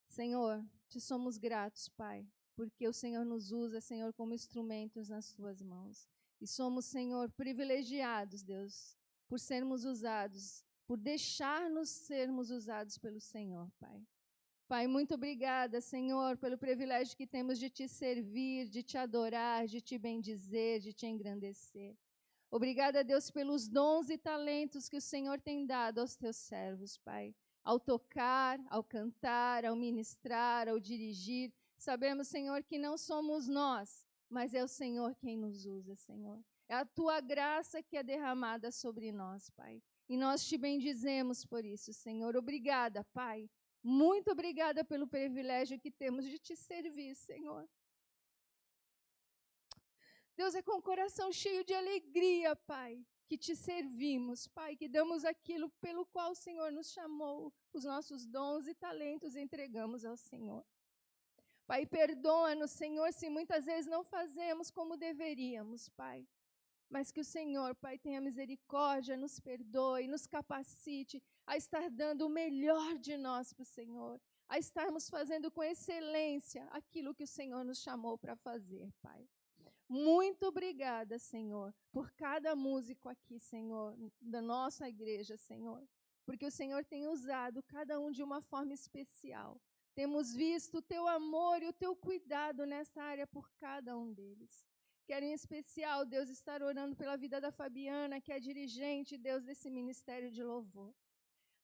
[SPEAKER 4] Senhor, te somos gratos, Pai, porque o Senhor nos usa, Senhor, como instrumentos nas tuas mãos. E somos, Senhor, privilegiados, Deus, por sermos usados, por deixar-nos sermos usados pelo Senhor, Pai. Pai, muito obrigada, Senhor, pelo privilégio que temos de te servir, de te adorar, de te bendizer, de te engrandecer. Obrigada, Deus, pelos dons e talentos que o Senhor tem dado aos teus servos, Pai. Ao tocar, ao cantar, ao ministrar, ao dirigir. Sabemos, Senhor, que não somos nós, mas é o Senhor quem nos usa, Senhor. É a tua graça que é derramada sobre nós, Pai. E nós te bendizemos por isso, Senhor. Obrigada, Pai. Muito obrigada pelo privilégio que temos de te servir, Senhor. Deus, é com o coração cheio de alegria, Pai, que te servimos, Pai, que damos aquilo pelo qual o Senhor nos chamou, os nossos dons e talentos entregamos ao Senhor. Pai, perdoa-nos, Senhor, se muitas vezes não fazemos como deveríamos, Pai. Mas que o Senhor, Pai, tenha misericórdia, nos perdoe, nos capacite a estar dando o melhor de nós para o Senhor, a estarmos fazendo com excelência aquilo que o Senhor nos chamou para fazer, Pai. Muito obrigada, Senhor, por cada músico aqui, Senhor, da nossa igreja, Senhor, porque o Senhor tem usado cada um de uma forma especial. Temos visto o teu amor e o teu cuidado nessa área por cada um deles. Quero, em especial, Deus, estar orando pela vida da Fabiana, que é dirigente, Deus, desse ministério de louvor.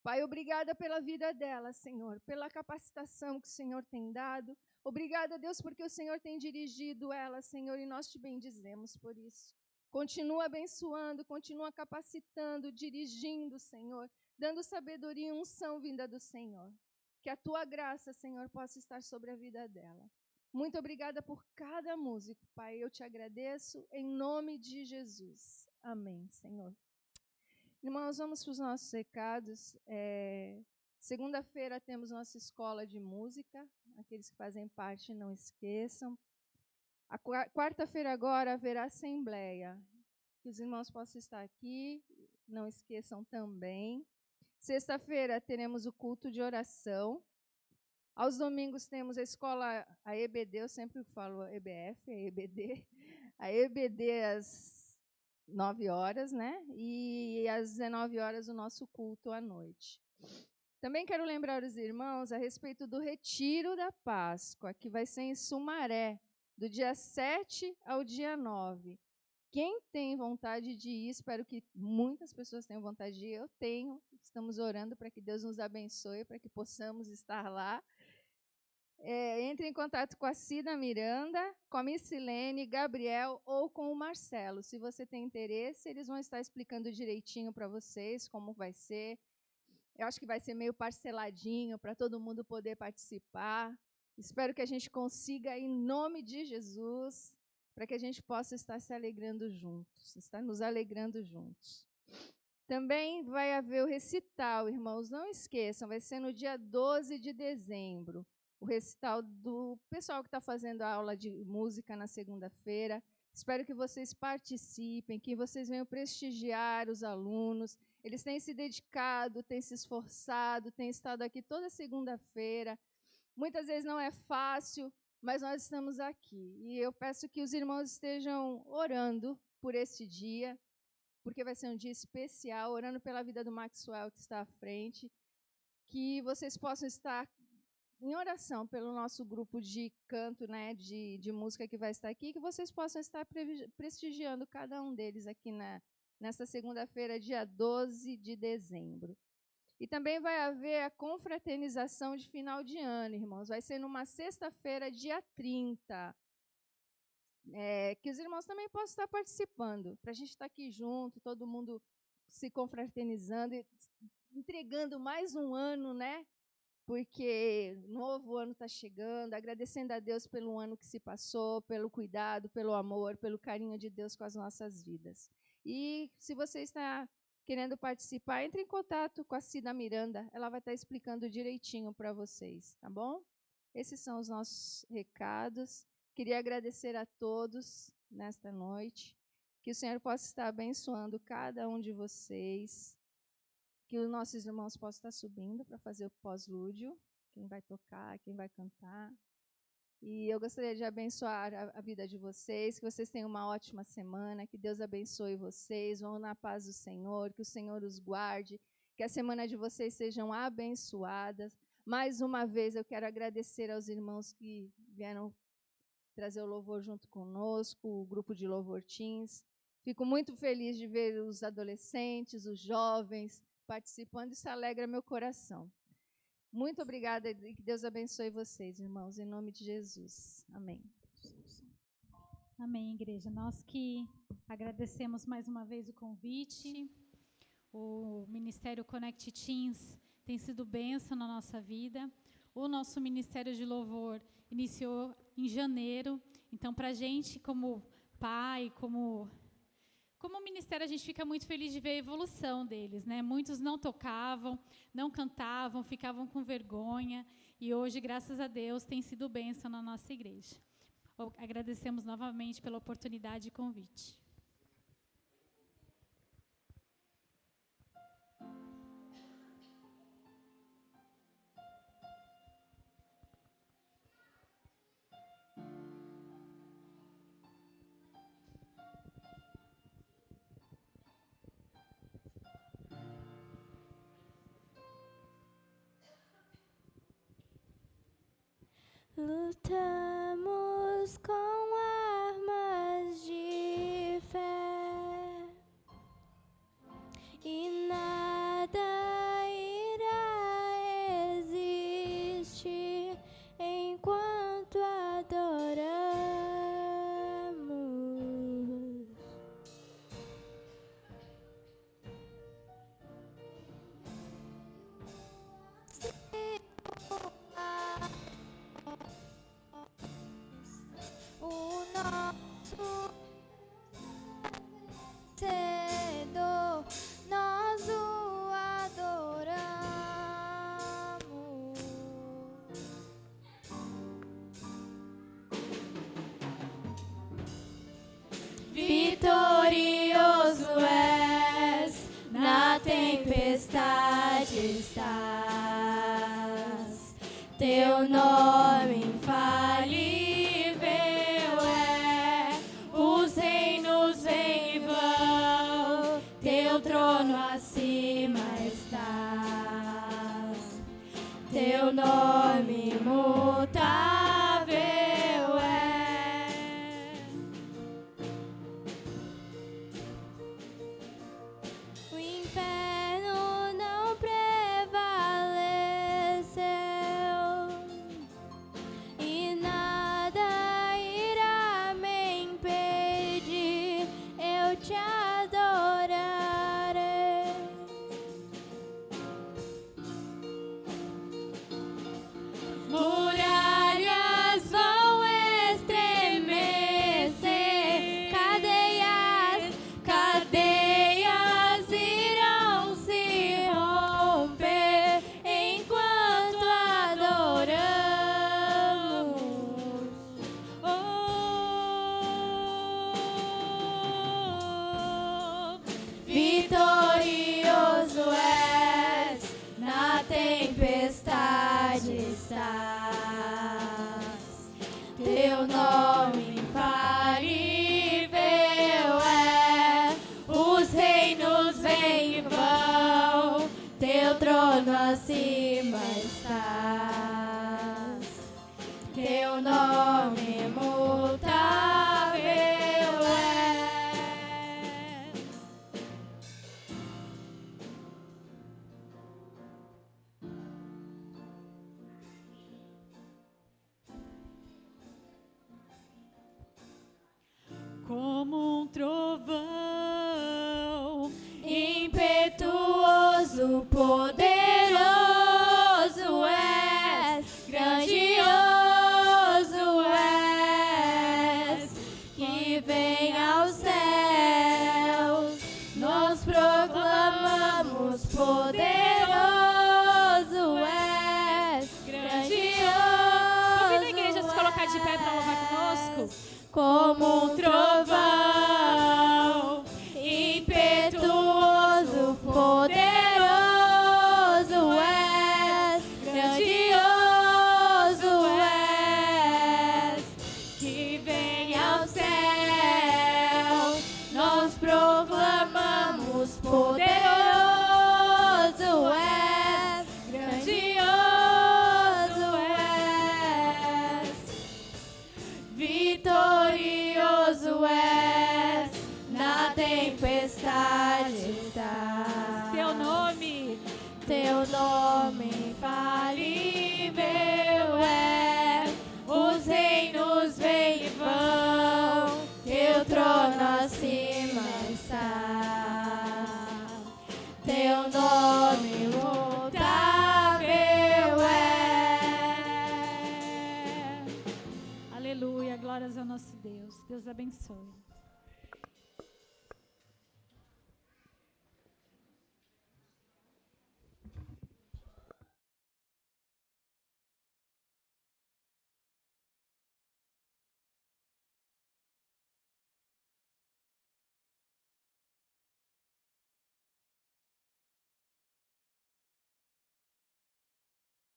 [SPEAKER 4] Pai, obrigada pela vida dela, Senhor, pela capacitação que o Senhor tem dado. Obrigada, Deus, porque o Senhor tem dirigido ela, Senhor, e nós te bendizemos por isso. Continua abençoando, continua capacitando, dirigindo, Senhor, dando sabedoria e unção vinda do Senhor. Que a tua graça, Senhor, possa estar sobre a vida dela. Muito obrigada por cada músico, Pai. Eu te agradeço em nome de Jesus. Amém, Senhor. Irmãos, vamos para os nossos recados. Segunda-feira temos nossa escola de música. Aqueles que fazem parte, não esqueçam. A quarta-feira agora haverá assembleia. Que os irmãos possam estar aqui. Não esqueçam também. Sexta-feira teremos o culto de oração. Aos domingos temos a escola, a EBD, eu sempre falo EBF, a EBD. A EBD às 9 horas, né? E às 19 horas o nosso culto à noite. Também quero lembrar os irmãos a respeito do Retiro da Páscoa, que vai ser em Sumaré, do dia 7 ao dia 9. Quem tem vontade de ir, espero que muitas pessoas tenham vontade de ir, eu tenho. Estamos orando para que Deus nos abençoe, para que possamos estar lá. Entre em contato com a Cida Miranda, com a Missilene, Gabriel ou com o Marcelo. Se você tem interesse, eles vão estar explicando direitinho para vocês como vai ser. Eu acho que vai ser meio parceladinho para todo mundo poder participar. Espero que a gente consiga, em nome de Jesus, para que a gente possa estar se alegrando juntos, estar nos alegrando juntos. Também vai haver o recital, irmãos, não esqueçam, vai ser no dia 12 de dezembro, o recital do pessoal que está fazendo a aula de música na segunda-feira. Espero que vocês participem, que vocês venham prestigiar os alunos. Eles têm se dedicado, têm se esforçado, têm estado aqui toda segunda-feira. Muitas vezes não é fácil, mas nós estamos aqui. E eu peço que os irmãos estejam orando por este dia, porque vai ser um dia especial, orando pela vida do Maxwell, que está à frente, que vocês possam estar em oração pelo nosso grupo de canto, né, de música que vai estar aqui, que vocês possam estar prestigiando cada um deles aqui nesta segunda-feira, dia 12 de dezembro. E também vai haver a confraternização de final de ano, irmãos. Vai ser numa sexta-feira, dia 30. Que os irmãos também possam estar participando, para a gente estar aqui junto, todo mundo se confraternizando e entregando mais um ano, né? Porque o novo ano está chegando, agradecendo a Deus pelo ano que se passou, pelo cuidado, pelo amor, pelo carinho de Deus com as nossas vidas. E se você está querendo participar, entre em contato com a Cida Miranda, ela vai estar explicando direitinho para vocês, tá bom? Esses são os nossos recados. Queria agradecer a todos nesta noite, que o Senhor possa estar abençoando cada um de vocês, que os nossos irmãos possam estar subindo para fazer o pós-lúdio, quem vai tocar, quem vai cantar. E eu gostaria de abençoar a vida de vocês, que vocês tenham uma ótima semana, que Deus abençoe vocês, vão na paz do Senhor, que o Senhor os guarde, que a semana de vocês sejam abençoadas. Mais uma vez eu quero agradecer aos irmãos que vieram trazer o louvor junto conosco, o grupo de louvor teens. Fico muito feliz de ver os adolescentes, os jovens participando, isso alegra meu coração. Muito obrigada e que Deus abençoe vocês, irmãos, em nome de Jesus. Amém.
[SPEAKER 6] Amém, igreja. Nós que agradecemos mais uma vez o convite. O Ministério Connect Teens tem sido bênção na nossa vida. O nosso Ministério de Louvor iniciou em janeiro. Então, para a gente, como pai, como ministério, a gente fica muito feliz de ver a evolução deles, né? Muitos não tocavam, não cantavam, ficavam com vergonha. E hoje, graças a Deus, tem sido bênção na nossa igreja. Agradecemos novamente pela oportunidade e convite.
[SPEAKER 2] Lutamos com armas de fé e nada irá existir enquanto adoramos.
[SPEAKER 3] O nosso Vencedor, nós o adoramos.
[SPEAKER 1] Vitorioso és, na tempestade estás, teu nome infalível é, os reinos vêm e vão, teu trono acima estás, teu nome imutável é.
[SPEAKER 2] trono acima estás. Teu nome imutável é.
[SPEAKER 6] Como um trovão,
[SPEAKER 2] Impetuoso, poderoso és, grandioso és, que vem aos céus, nós proclamamos, poderoso és, grandioso.
[SPEAKER 6] convida a igreja a se colocar de pé para louvar conosco.
[SPEAKER 2] Como um trovão, impetuoso, poderoso és, grandioso és, que vem ao céu, nós proclamamos, poderoso és, grandioso és, vitorioso és, na tempestade estás.
[SPEAKER 6] Teu nome
[SPEAKER 2] infalível é, os reinos vêm e vão, teu trono acima está. Teu nome imutável é.
[SPEAKER 6] Aleluia, glórias ao nosso Deus. Deus abençoe.